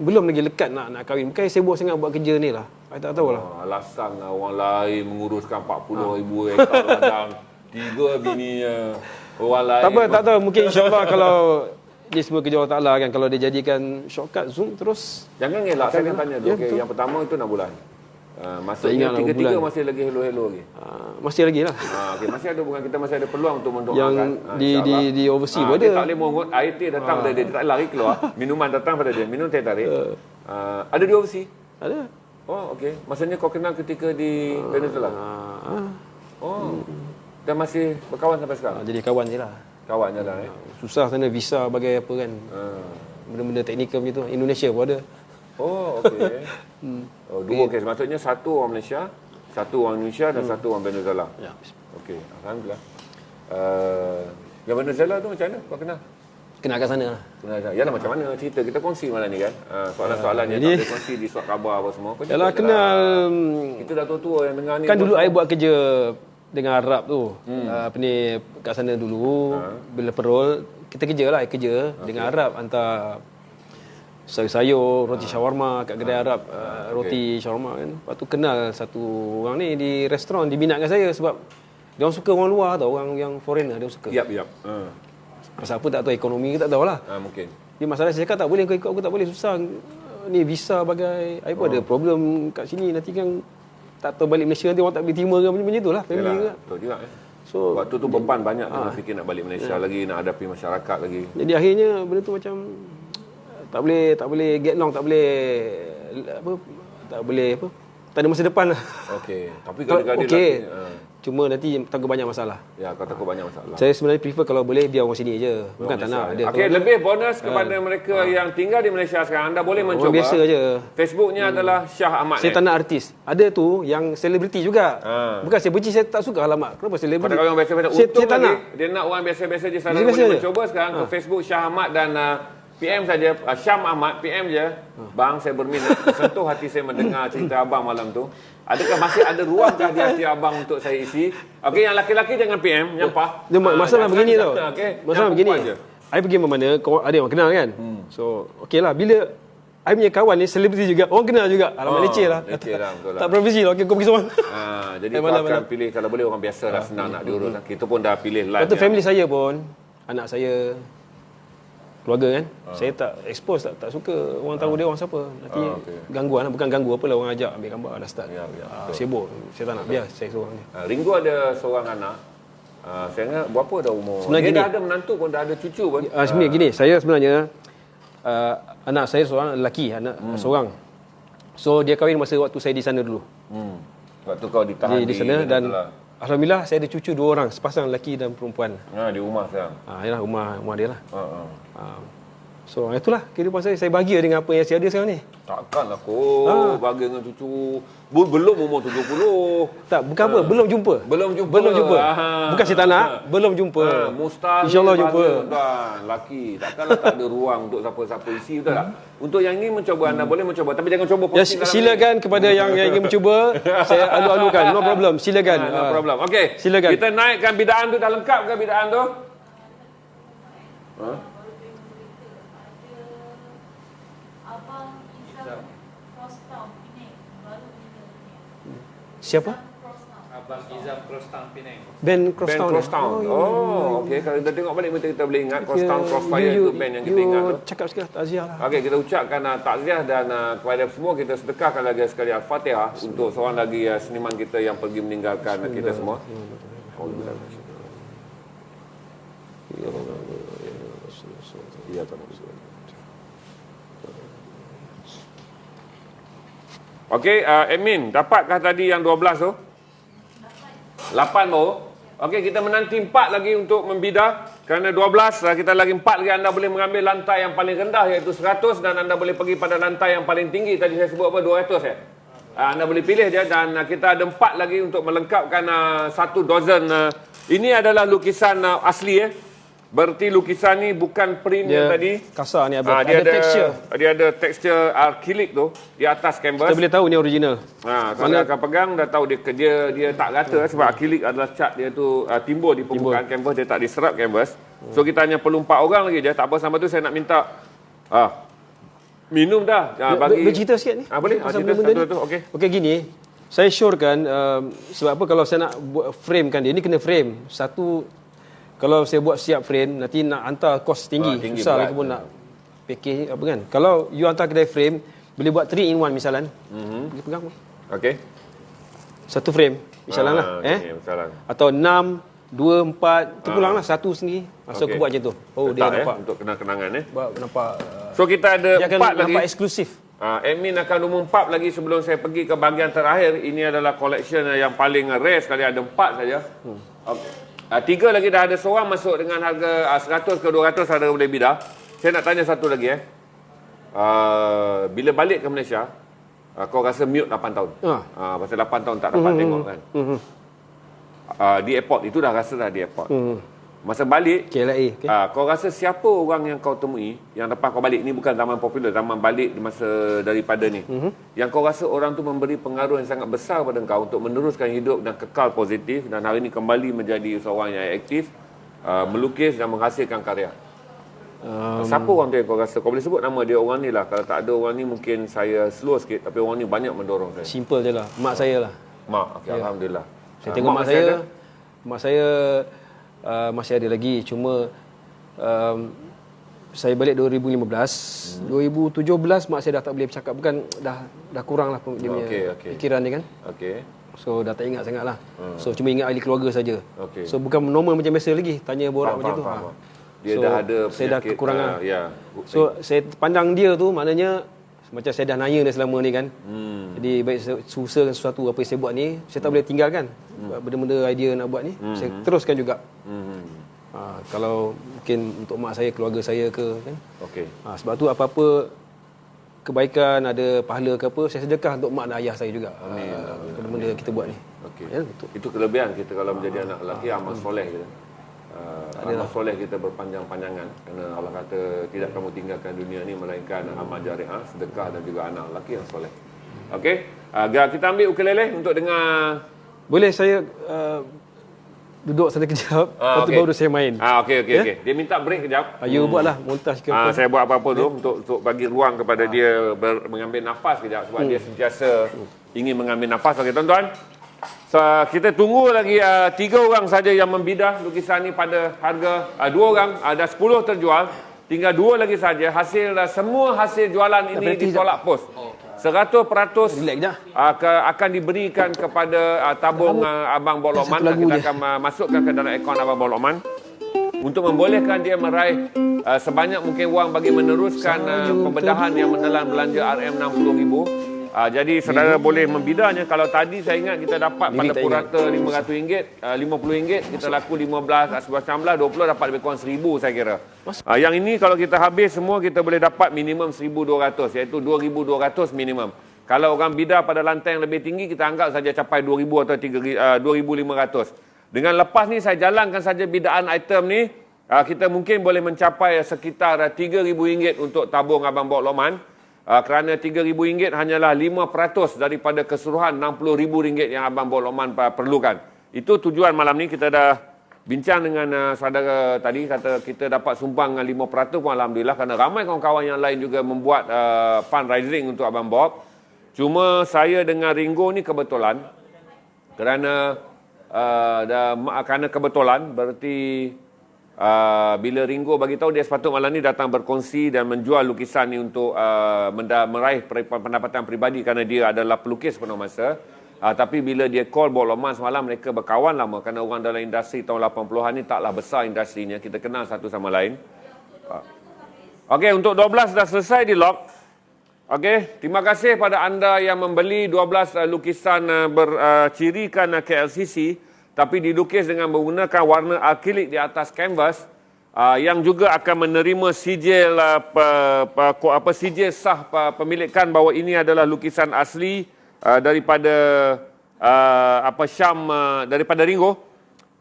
Speaker 2: Belum lagi lekat nak kahwin. Bukan sibuk sangat buat kerja ni lah. Saya tak tahulah.
Speaker 1: Alasan orang lain menguruskan 40,000 hektar ladang. 3 bini orang lain.
Speaker 2: Tak tahu. Mungkin insyaAllah kalau dia semua kerja Allah Ta'ala kan. Kalau dia jadikan shortcut Zoom terus.
Speaker 1: Jangan ngelak. Saya akan tanya dulu. Yang pertama itu 6 bulan. Maksudnya 3-3 masih lagi hello-hello lagi.
Speaker 2: Masih lagi lah.
Speaker 1: Okay, masih ada hubungan, kita masih ada peluang untuk mendoakan.
Speaker 2: Yang di overseas pun ada.
Speaker 1: Dia tak boleh mongot, air teh datang pada dia, dia tak lari keluar. Minuman datang pada dia, minum teh tarik. Ada di overseas?
Speaker 2: Ada.
Speaker 1: Okey. Maksudnya kau kenal ketika di Venezuela? Dan masih berkawan sampai sekarang?
Speaker 2: Jadi kawan je lah.
Speaker 1: Kawan je lah.
Speaker 2: Susah sana visa bagai apa kan. Benda-benda teknikal macam tu. Indonesia pun ada.
Speaker 1: Okey. Dua kes. Maksudnya satu orang Malaysia, satu orang Indonesia dan satu orang Venezuela.
Speaker 2: Ya.
Speaker 1: Okey. Alhamdulillah. Yang Venezuela tu macam mana kau kenal?
Speaker 2: Kenal kat sana lah.
Speaker 1: Yalah macam mana cerita kita kongsi malam ni kan. Soalan-soalan yang tak boleh kongsi di surat khabar apa semua.
Speaker 2: Yalah kenal.
Speaker 1: Kita dah tua-tua yang dengar ni.
Speaker 2: Kan dulu saya buat kerja dengan Arab tu. Apa ni kat sana dulu bila parol kita kerja dengan Arab, hantar sayur-sayur, roti shawarma kat kedai Arab, roti shawarma kan. Lepas tu kenal satu orang ni di restoran, diminatkan saya sebab dia orang suka orang luar tau, orang yang foreigner dia suka.
Speaker 1: Yap.
Speaker 2: Pasal apa tak tahu, ekonomi ke tak tahulah.
Speaker 1: Mungkin.
Speaker 2: Dia masalah saya cakap tak boleh kau ikut aku, tak boleh, susah. Ni visa bagai saya pun ada problem kat sini, nanti kan tak tahu balik Malaysia nanti orang tak boleh terima ke macam itulah family juga.
Speaker 1: Betul juga.
Speaker 2: So
Speaker 1: waktu tu beban banyak tengah fikir nak balik Malaysia lagi, nak hadapi masyarakat lagi.
Speaker 2: Jadi akhirnya benda tu macam tak boleh get long, tak boleh tak ada masa depan lah.
Speaker 1: Okey. Tapi kadang-kadang
Speaker 2: okey. Cuma nanti takut banyak masalah.
Speaker 1: Ya, kau takut banyak masalah.
Speaker 2: Saya sebenarnya prefer kalau boleh biar orang sini je. Bukan tak nak ada.
Speaker 1: Okey, lebih bonus kepada mereka yang tinggal di Malaysia sekarang. Anda boleh mencuba.
Speaker 2: Orang biasa je.
Speaker 1: Facebooknya adalah Syah Ahmad.
Speaker 2: Saya tak nak artis. Ada tu yang selebriti juga. Bukan saya benci, saya tak suka alamak. Kenapa selebriti?
Speaker 1: Pada orang biasa-biasa.
Speaker 2: Saya
Speaker 1: Untung
Speaker 2: tak
Speaker 1: lagi,
Speaker 2: nak.
Speaker 1: dia nak orang biasa-biasa je. Salah
Speaker 2: Biasa-biasa
Speaker 1: boleh
Speaker 2: je.
Speaker 1: mencuba sekarang ke Facebook Syah Ahmad dan PM saja. Syam Ahmad, PM je. Bang, saya berminat. Sentuh hati saya mendengar cerita abang malam tu. Adakah masih ada ruangkah di hati abang untuk saya isi? Okey, yang laki-laki jangan PM, nyampah.
Speaker 2: Masalah begini tau.
Speaker 1: Okay.
Speaker 2: Masalah begini. I pergi mana-mana, ada orang kenal kan. So, okey lah. Bila I punya kawan ni selebriti juga, orang kenal juga. Alamak leceh lah.
Speaker 1: Leceh lah, betul lah.
Speaker 2: Tak profesi lah. Okey, kau pergi seorang.
Speaker 1: Jadi kau akan pilih, kalau boleh orang biasa lah, senang nak diurus. Kita pun dah pilih live.
Speaker 2: Lepas tu family saya pun, anak saya, keluarga kan. Saya tak expose, tak suka orang tahu dia orang siapa. Nanti gangguan lah. Bukan ganggu apalah, orang ajak ambil gambar dah start. Sibuk. Saya tak nak, biar saya seorang ni.
Speaker 1: Ringo ada seorang anak. Saya ingat berapa dah umur?
Speaker 2: Sebenarnya
Speaker 1: dia
Speaker 2: gini,
Speaker 1: dah ada menantu pun, dah ada cucu pun.
Speaker 2: Sebenarnya gini, saya sebenarnya anak saya seorang lelaki, anak seorang. So dia kahwin masa waktu saya di sana dulu.
Speaker 1: Waktu kau ditahan
Speaker 2: di sana dan alhamdulillah saya ada cucu 2 orang, sepasang lelaki dan perempuan.
Speaker 1: Di rumah sekarang.
Speaker 2: Yalah rumah dia lah. So itulah kehidupan saya bahagia dengan apa yang saya ada sekarang ni.
Speaker 1: Takkanlah kau bahagia dengan cucu belum umur 70.
Speaker 2: Tak, bukan apa, belum jumpa.
Speaker 1: Belum jumpa.
Speaker 2: Bukan saya tak nak, belum jumpa.
Speaker 1: Mustahil.
Speaker 2: InsyaAllah jumpa.
Speaker 1: Laki, takkanlah tak ada ruang untuk siapa-siapa isi, betul tak? Untuk yang ingin mencoba, anda boleh mencoba, tapi jangan coba posting dalam
Speaker 2: silakan kepada yang ingin mencuba. Saya alu-alukan, no problem, silakan.
Speaker 1: No problem. Okey.
Speaker 2: Silakan.
Speaker 1: Kita naikkan bidaan tu, dah lengkap ke bidaan tu?
Speaker 2: Siapa?
Speaker 4: Abang Izam Crosstown Penang.
Speaker 2: Band Crosstown.
Speaker 1: Okey. Kalau kita tengok balik, kita boleh ingat Crosstown Crossfire itu band yang kita ingat tu.
Speaker 2: Cakap sekali takziah lah.
Speaker 1: Okey, kita ucapkan takziah dan kepada semua kita sedekahkan lagi sekali Al-Fatihah untuk seorang lagi seniman kita yang pergi meninggalkan kita semua. Okey, admin, dapatkah tadi yang 12 tu? 8 baru. Okey, kita menanti 4 lagi untuk membidah. Kerana 12, kita lagi 4 lagi anda boleh mengambil lantai yang paling rendah iaitu 100 dan anda boleh pergi pada lantai yang paling tinggi. Tadi saya sebut apa? 200 ya? Anda boleh pilih dia dan kita ada 4 lagi untuk melengkapkan 1 dozen. Ini adalah lukisan asli ya. Berarti lukisan ni bukan print yang tadi.
Speaker 2: Kasar ni
Speaker 1: ada texture. Dia ada tekstur akrilik tu di atas kanvas.
Speaker 2: Kita boleh tahu ni original.
Speaker 1: Kalau akan pegang dah tahu dia tak rata sebab akrilik adalah cat dia tu timbul di permukaan kanvas, dia tak diserap kanvas. So kita hanya perlu 4 orang lagi je. Tak apa, sampai tu saya nak minta minum dah. Bagi
Speaker 2: bercerita sikit ni.
Speaker 1: Boleh. Cerita satu tu.
Speaker 2: Okey gini. Saya syorkan sebab apa kalau saya nak buat framekan dia, ni kena frame. Satu, kalau saya buat siap frame, nanti nak hantar kos tinggi susah lagi pun nak package apa kan. Kalau you hantar kedai frame, boleh buat 3 in 1 misalan. Pergi pegang pun.
Speaker 1: Okey.
Speaker 2: Satu frame misalan lah.
Speaker 1: Misalan.
Speaker 2: Atau 6, 2, 4, terpulang lah satu sendiri. So aku buat macam tu. Dia nampak.
Speaker 1: Untuk kenang-kenangan
Speaker 2: nampak.
Speaker 1: So kita ada 4 lagi.
Speaker 2: Nampak eksklusif.
Speaker 1: Admin akan umumkan lagi sebelum saya pergi ke bahagian terakhir. Ini adalah collection yang paling rare sekali. Ada 4 saja. Okay. 3 lagi dah ada seorang masuk dengan harga 100 ke 200 ada boleh bidah. Saya nak tanya satu lagi bila balik ke Malaysia, kau rasa mute 8 tahun. Pasal 8 tahun tak dapat tengok kan. Di airport, itu dah rasa dah di airport. Masa balik,
Speaker 2: KLIA.
Speaker 1: Kau rasa siapa orang yang kau temui yang lepas kau balik, ni bukan zaman popular, zaman balik di masa daripada ni, yang kau rasa orang tu memberi pengaruh yang sangat besar pada kau untuk meneruskan hidup dan kekal positif dan hari ni kembali menjadi seorang yang aktif, melukis dan menghasilkan karya? Siapa orang tu yang kau rasa? Kau boleh sebut nama dia, orang ni lah. Kalau tak ada orang ni mungkin saya slow sikit, tapi orang ni banyak mendorong saya.
Speaker 2: Simple je lah, mak saya lah.
Speaker 1: Mak, Alhamdulillah.
Speaker 2: Saya tengok mak saya masih ada lagi, cuma saya balik 2015, 2017 mak saya dah tak boleh bercakap, bukan dah kurang lah dia punya fikiran dia kan. So dah tak ingat sangat lah. So cuma ingat ahli keluarga saja. So bukan normal macam biasa lagi, tanya borak macam tu.
Speaker 1: Dia dah ada
Speaker 2: saya dah kekurangan. So saya pandang dia tu maknanya Macam saya dah nanya dia selama ni kan. Jadi baik saya usahakan sesuatu apa yang saya buat ni, saya tak boleh tinggalkan. Benda-benda idea nak buat ni, saya teruskan juga. Kalau mungkin untuk mak saya, keluarga saya ke kan.
Speaker 1: Okey.
Speaker 2: Sebab tu apa-apa kebaikan, ada pahala ke apa, saya sedekah untuk mak dan ayah saya juga. Benda-benda kita buat ni.
Speaker 1: Okey.
Speaker 2: Ya, betul.
Speaker 1: Itu kelebihan kita kalau menjadi anak lelaki, amal soleh kita. Amal soleh kita berpanjang-panjangan, kerana Allah kata tidak kamu tinggalkan dunia ni melainkan amal jariah, sedekah dan juga anak lelaki yang soleh. Okey. Kita ambil ukulele untuk dengar.
Speaker 2: Boleh saya duduk sana kejap, lepas tu baru saya main.
Speaker 1: Okey. Dia minta break kejap.
Speaker 2: You buatlah montaj ke apa.
Speaker 1: Saya buat apa-apa dulu untuk bagi ruang kepada dia mengambil nafas kejap sebab dia sentiasa ingin mengambil nafas. Okey tuan-tuan. So, kita tunggu lagi 3 orang saja yang membidah lukisan ni pada harga 2 orang, ada 10 terjual. Tinggal 2 lagi saja. Semua hasil jualan ini ditolak pos. 100% akan diberikan kepada tabung Abang Bob Lokman. Kita akan masukkan ke dalam akaun Abang Bob Lokman untuk membolehkan dia meraih sebanyak mungkin wang bagi meneruskan pembedahan yang menelan belanja RM60,000. Jadi saudara boleh membidanya. Kalau tadi saya ingat kita dapat pada purata RM500, RM50, kita laku 15, 19, 20 dapat lebih kurang RM1,000 saya kira. Yang ini kalau kita habis semua kita boleh dapat minimum RM1,200, iaitu RM2,200 minimum. Kalau orang bidah pada lantai yang lebih tinggi, kita anggap saja capai RM2,000 atau RM2,500. Dengan lepas ni saya jalankan saja bidaan item ni, kita mungkin boleh mencapai sekitar RM3,000 untuk tabung Abang Bob Lokman. Kerana RM3,000 hanyalah 5% daripada keseluruhan RM60,000 yang Abang Bob Lokman perlukan. Itu tujuan malam ni. Kita dah bincang dengan saudara tadi, kata kita dapat sumbang 5% pun Alhamdulillah, kerana ramai kawan-kawan yang lain juga membuat fundraising untuk Abang Bob. Cuma saya dengan Ringo ni kebetulan, kerana kebetulan berarti bila Ringo bagi tahu dia sepatut malam ni datang berkongsi dan menjual lukisan ni untuk meraih pendapatan peribadi, kerana dia adalah pelukis penuh masa. Tapi bila dia call Bob Lokman semalam, mereka berkawan lama, kerana orang dalam industri tahun 80-an ni taklah besar industrinya, kita kenal satu sama lain. Okey, untuk 12 dah selesai di lock. Okey, terima kasih pada anda yang membeli 12 lukisan bercirikan KLCC, tapi dilukis dengan menggunakan warna akrilik di atas kanvas, yang juga akan menerima sijil sijil sah pemilikan bahawa ini adalah lukisan asli daripada Syam, daripada Ringo,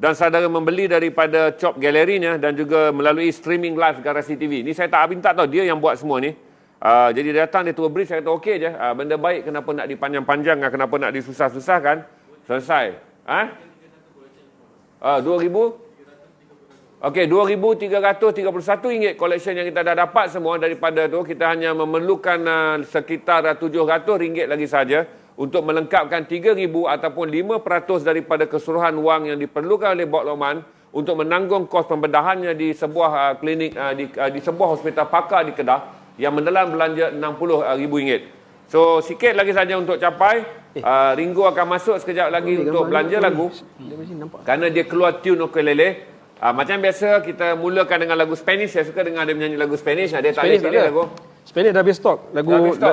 Speaker 1: dan saudara membeli daripada Chop galerinya dan juga melalui streaming live Garasi TV. Ni saya tak minta tahu, dia yang buat semua ni. Jadi dia datang, dia tua brief, saya kata okey je, benda baik, kenapa nak dipanjang-panjangkan, kenapa nak disusah-susahkan. Selesai. 2,000? Okey, RM2,331 collection yang kita dah dapat semua. Daripada tu kita hanya memerlukan sekitar RM700 lagi saja untuk melengkapkan RM3,000 ataupun 5% daripada keseluruhan wang yang diperlukan oleh Bob Lokman untuk menanggung kos pembedahannya di sebuah klinik, di sebuah hospital pakar di Kedah yang menelan belanja RM60,000. So sikit lagi saja untuk capai. Ringo akan masuk sekejap lagi untuk belanja lagu, kerana dia keluar tune ukulele. Macam biasa kita mulakan dengan lagu Spanish. Saya suka dengar dia menyanyi lagu Spanish. Dia tak ada lagu
Speaker 2: Spanish dah habis stok.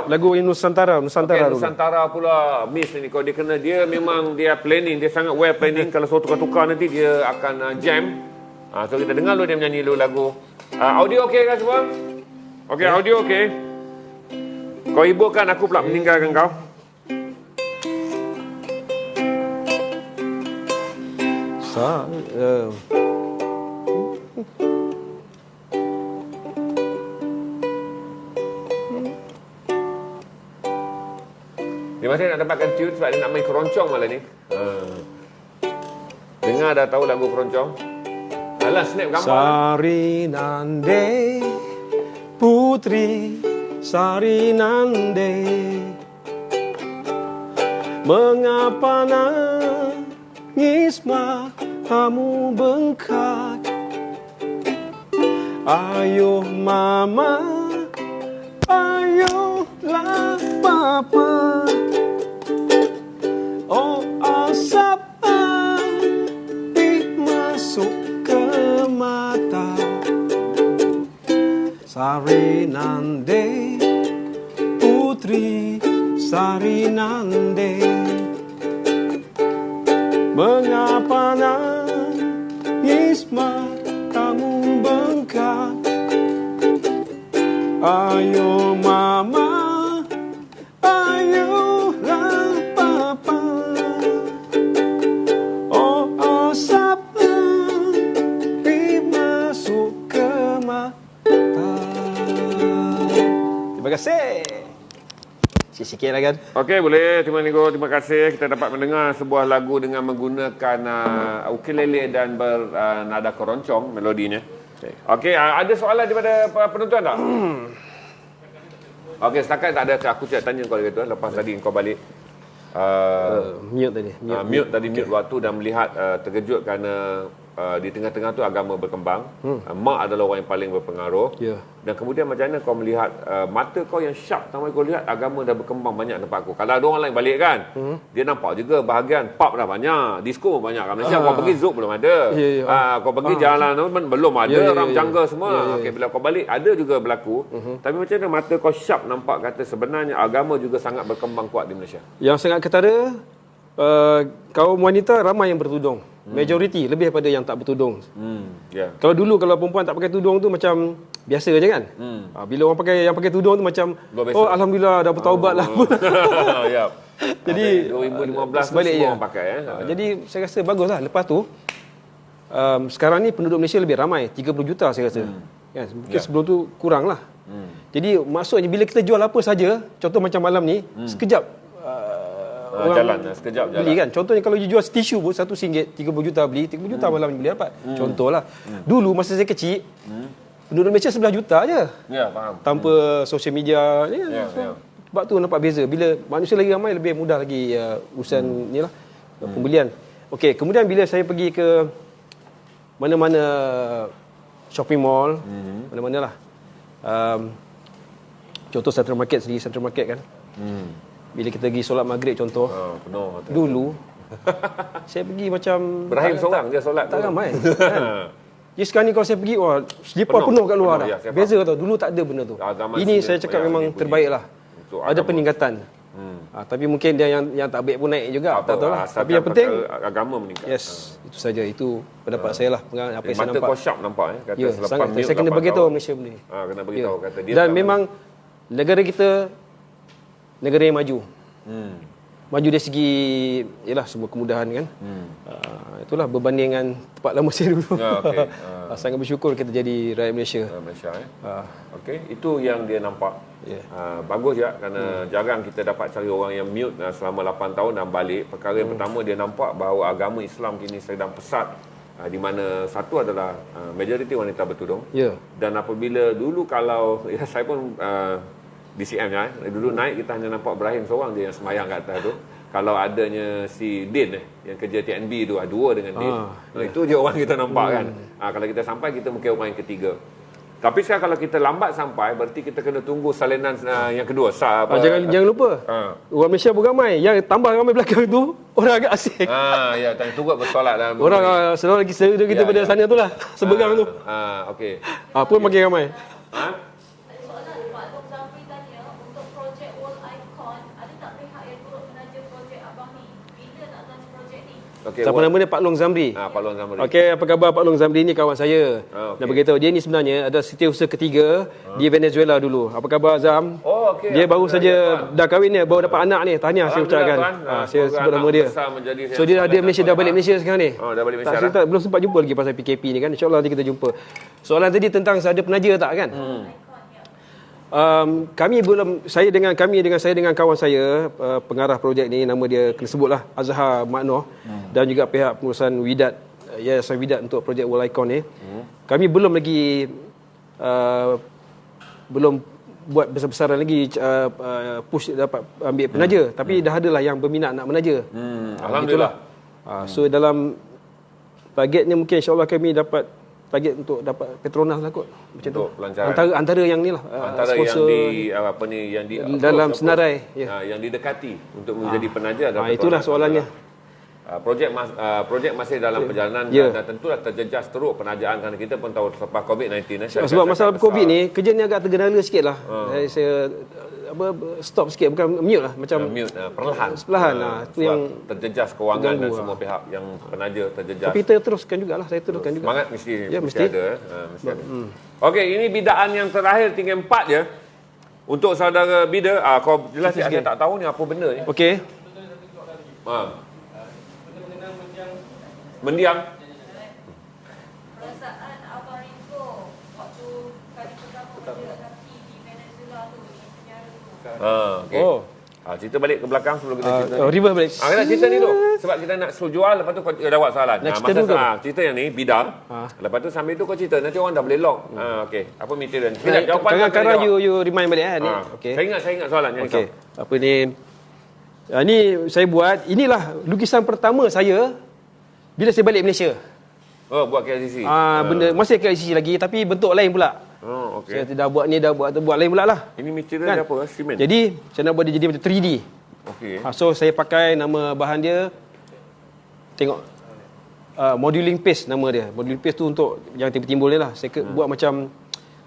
Speaker 2: Lagu Nusantara
Speaker 1: okay, Nusantara pula miss ni. Kalau dia kena, dia memang dia planning, dia sangat well planning. Kalau suatu tukar-tukar nanti dia akan jam. So kita dengar dulu dia menyanyi dulu lagu. Audio okey kan semua? Okey, audio okey. Kau hiburkan, aku pula meninggalkan kau. Dia masih nak dapatkan tune sebab dia nak main keroncong malam ni. Dengar dah tahu lagu keroncong. Alah, snap gambar.
Speaker 2: Sarinande Putri Sarinande, mengapa nangis matamu bengkak? Ayo mama, ayolah papa. Oh asap api masuk ke mata. Sarinande Putri Sarinande, mengapa nangis matamu bengkak? Ayo mama, ayolah papa. Oh asap api masuk ke mata. Terima kasih. Sikit-sikit lah kan.
Speaker 1: Okey, boleh. Terima kasih. Kita dapat mendengar sebuah lagu dengan menggunakan ukulele dan bernada keroncong melodinya. Okey, ada soalan daripada penonton tak? Okey, setakat tak ada. Aku tidak tanya kau gitu lepas tadi kau balik.
Speaker 2: Mute tadi.
Speaker 1: Mute tadi, mute waktu dan melihat terkejut kerana di tengah-tengah tu agama berkembang. Mak adalah orang yang paling berpengaruh.
Speaker 2: Ya.
Speaker 1: Dan kemudian macam mana kau melihat mata kau yang sharp pertama kau lihat agama dah berkembang banyak tempat aku. Kalau ada orang lain balik kan, dia nampak juga bahagian pub dah banyak, disco pun banyak kat Malaysia. Kau pergi Zouk belum ada. Kau pergi jalan belum ada, orang jungle semua. Okey, bila kau balik ada juga berlaku. Tapi macam mana mata kau sharp nampak kata sebenarnya agama juga sangat berkembang kuat di Malaysia.
Speaker 2: Yang sangat ketara, kaum wanita ramai yang bertudung. Majoriti lebih daripada yang tak bertudung.
Speaker 1: Yeah.
Speaker 2: Kalau dulu kalau perempuan tak pakai tudung tu macam biasa je kan. Bila orang pakai yang pakai tudung tu macam oh alhamdulillah dah bertaubat lah.
Speaker 1: Ya.
Speaker 2: Jadi
Speaker 1: 2015
Speaker 2: sebaliknya.
Speaker 1: semua orang pakai
Speaker 2: Jadi saya rasa baguslah. Lepas tu sekarang ni penduduk Malaysia lebih ramai, 30 juta saya rasa. Kan? Mungkin sebelum tu kurang lah. Jadi maksudnya bila kita jual apa saja, contoh macam malam ni, sekejap
Speaker 1: jalan sekejap jalan.
Speaker 2: Beli kan. Contohnya kalau you jual tisu pun RM1, 30 juta beli, 30 juta malam ni boleh dapat. Contohlah. Dulu masa saya kecil, penduduk Malaysia 11 juta je.
Speaker 1: Ya, faham.
Speaker 2: Tanpa social media. Sebab tu nampak beza. Bila manusia lagi ramai, lebih mudah lagi urusan ni lah, pembelian. Okey, kemudian bila saya pergi ke mana-mana shopping mall, mana-mana lah. Contoh Central Market sendiri, Central Market kan. Bila kita pergi solat maghrib contoh,
Speaker 1: penuh.
Speaker 2: dulu saya pergi macam
Speaker 1: Ibrahim seorang je solat
Speaker 2: tak
Speaker 1: tu.
Speaker 2: ramai kan? Jadi sekarang ni kalau saya pergi, wah, selipar penuh kat luar dah.
Speaker 1: Ya,
Speaker 2: Beza tau, dulu tak ada benda tu. Ini saya cakap memang terbaik lah. Ada peningkatan. Tapi mungkin dia yang tak baik pun naik juga. Tak tahu lah. Tapi yang penting
Speaker 1: agama meningkat.
Speaker 2: yes, itu saja. Itu pendapat saya lah. Apa yang saya
Speaker 1: Mata
Speaker 2: nampak.
Speaker 1: kau sharp nampak kata
Speaker 2: Ya,
Speaker 1: selepas
Speaker 2: sangat.
Speaker 1: mute
Speaker 2: Saya kena
Speaker 1: 8
Speaker 2: beritahu
Speaker 1: tahun.
Speaker 2: Malaysia benda ni.
Speaker 1: Kena beritahu kata dia.
Speaker 2: Dan
Speaker 1: tak
Speaker 2: memang negara kita negara yang maju. Maju dari segi ialah semua kemudahan kan. Itulah berbanding dengan tempat lama saya dulu.
Speaker 1: okey.
Speaker 2: Sangat bersyukur kita jadi rakyat Malaysia.
Speaker 1: Malaysia okey, itu yang dia nampak. Bagus ya kerana jarang kita dapat cari orang yang mute selama 8 tahun dan balik. Perkara yang pertama dia nampak bahawa agama Islam kini sedang pesat, di mana satu adalah majoriti wanita bertudung. Dan apabila dulu kalau saya pun DCM dulu naik kita hanya nampak Ibrahim seorang je yang semayang kat atas tu. Kalau adanya si Din yang kerja TNB tu, dua dengan Din. Itu je orang kita nampak kan. Kalau kita sampai kita mungkin orang yang ketiga. Tapi sekarang kalau kita lambat sampai, berarti kita kena tunggu salinan yang kedua.
Speaker 2: Jangan lupa. Orang Malaysia pun ramai. Yang tambah ramai belakang tu orang agak asing.
Speaker 1: Ya, tunggu bersolat dalam.
Speaker 2: Orang selalu lagi seru kita pada sana tu lah. Seberang tu.
Speaker 1: Okey.
Speaker 2: Pun makin ramai.
Speaker 1: Okay,
Speaker 2: siapa nama dia? Pak Long Zamri.
Speaker 1: Pak Long Zamri.
Speaker 2: Okey, apa khabar Pak Long Zamri ni kawan saya. Nak beritahu dia ni sebenarnya ada setiausaha ketiga di Venezuela dulu. Apa khabar Zam?
Speaker 1: Okey.
Speaker 2: Dia baru saja dah kahwin ni, baru dapat anak ni. Tahniah saya ucapkan. Saya sebut nama dia. So dia ada Malaysia, dah balik Malaysia sekarang ni.
Speaker 1: Dah balik Malaysia.
Speaker 2: Tak, belum sempat jumpa lagi pasal PKP ni kan. InsyaAllah nanti kita jumpa. Soalan tadi tentang ada penaja tak kan? Saya dengan kawan saya, pengarah projek ni, nama dia kena sebutlah Azhar Maknoh, dan juga pihak pengurusan Widat, Yayasan Widat untuk projek World Icon ni. Kami belum lagi belum buat besar-besaran lagi push dapat ambil penaja, tapi dah adalah yang berminat nak menaja.
Speaker 1: Alhamdulillah.
Speaker 2: So dalam targetnya mungkin insya-Allah kami dapat target untuk dapat Petronas lah kot, macam
Speaker 1: untuk
Speaker 2: tu.
Speaker 1: Pelancaran.
Speaker 2: Antara yang ni lah,
Speaker 1: antara
Speaker 2: sponsor
Speaker 1: yang di
Speaker 2: dalam senarai,
Speaker 1: yang didekati untuk menjadi penaja adalah
Speaker 2: itulah soalannya.
Speaker 1: Projek masih dalam perjalanan dan tentulah terjejas teruk penajaan kerana kita pun tahu selepas COVID-19
Speaker 2: sebab masalah COVID ni kerja ni agak tergendala sikit lah. Saya stop sikit, bukan mute lah, macam
Speaker 1: mute, perlahan.
Speaker 2: Perlahan. Itu yang
Speaker 1: terjejas kewangan dan
Speaker 2: ganggu,
Speaker 1: semua pihak yang penaja terjejas.
Speaker 2: Tapi kita teruskan jugalah, saya teruskan juga.
Speaker 1: Semangat mesti
Speaker 2: mesti
Speaker 1: ada. Mesti ada. Okey, ini bidaan yang terakhir tinggal 4 je. Untuk saudara bida, kau jelas ada tak tahu ni apa benda ni.
Speaker 2: Okey.
Speaker 1: Mendiang.
Speaker 3: Perasaan Abang Ringo waktu kali pertama berjalan kaki di Venezuela tu, di penjara tu.
Speaker 1: Okey. Cerita balik ke belakang sebelum kita cerita.
Speaker 2: Reverse balik.
Speaker 1: Kita nak cerita ni tu. Sebab kita nak suruh jual, lepas tu kau jawab soalan.
Speaker 2: Nak cerita dulu.
Speaker 1: Cerita yang ni, bidang. Lepas tu sambil tu kau cerita. Nanti orang dah boleh lock. Okey. Apa material ni? Tidak, jawapan
Speaker 2: Kadang-kadang you remind balik kan.
Speaker 1: Okay. Saya ingat soalan yang
Speaker 2: okey. Apa ni? Ni saya buat. Inilah lukisan pertama saya bila saya balik Malaysia.
Speaker 1: Buat KLCC.
Speaker 2: Benda masih KLCC lagi tapi bentuk lain pula.
Speaker 1: Okey.
Speaker 2: Saya dah buat ni, dah buat lain pula lah.
Speaker 1: Ini material
Speaker 2: Kan?
Speaker 1: dia apa? Simen.
Speaker 2: Jadi saya nak buat dia jadi macam 3D.
Speaker 1: Okey.
Speaker 2: So saya pakai nama bahan dia, tengok, modeling paste nama dia. Modeling paste tu untuk yang timbul-timbul ni lah. Saya buat macam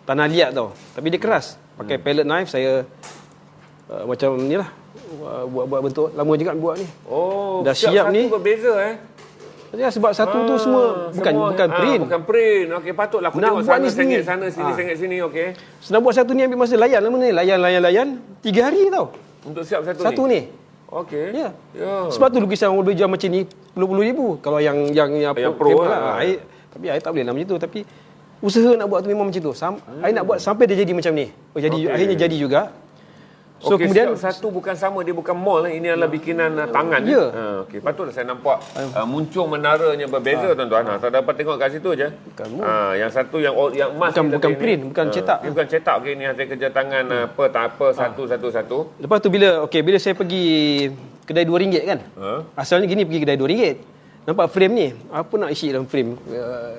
Speaker 2: tanah liat tau, tapi dia keras. Pakai palette knife saya, macam ni lah, buat bentuk. Lama juga buat ni. Dah siap ni.
Speaker 1: Berbeza
Speaker 2: Ya, sebab satu tu semua bukan print.
Speaker 1: Bukan print. Okey, patutlah aku
Speaker 2: Nak
Speaker 1: tengok
Speaker 2: buat
Speaker 1: sana
Speaker 2: ni
Speaker 1: sengit
Speaker 2: sendiri.
Speaker 1: sana sini sengit sini. Okey.
Speaker 2: Senang buat satu ni ambil masa layan lama ni. Layan 3 hari tau.
Speaker 1: Untuk siap satu
Speaker 2: ni.
Speaker 1: Okey.
Speaker 2: Ya. Sebab tu lukisan orang boleh jual macam ni puluh-puluh ribu. Kalau yang
Speaker 1: pro
Speaker 2: lah. Tapi I tak boleh lah macam tu. Tapi usaha nak buat tu memang macam tu. I nak buat sampai dia jadi macam ni. Akhirnya jadi juga. So kemudian
Speaker 1: satu bukan sama, dia bukan mold. Ini adalah bikinan tangan.
Speaker 2: Ya.
Speaker 1: Okey, patutlah saya nampak muncung menaranya berbeza tuan-tuan. Saya dapat tengok kat situ je. Yang satu yang emas
Speaker 2: bukan print, bukan cetak.
Speaker 1: Ini bukan cetak. Okey, ini hasil kerja tangan apa satu.
Speaker 2: Lepas tu bila saya pergi kedai RM2 kan. Asalnya gini pergi kedai RM2. Nampak frame ni. Apa nak isi dalam frame?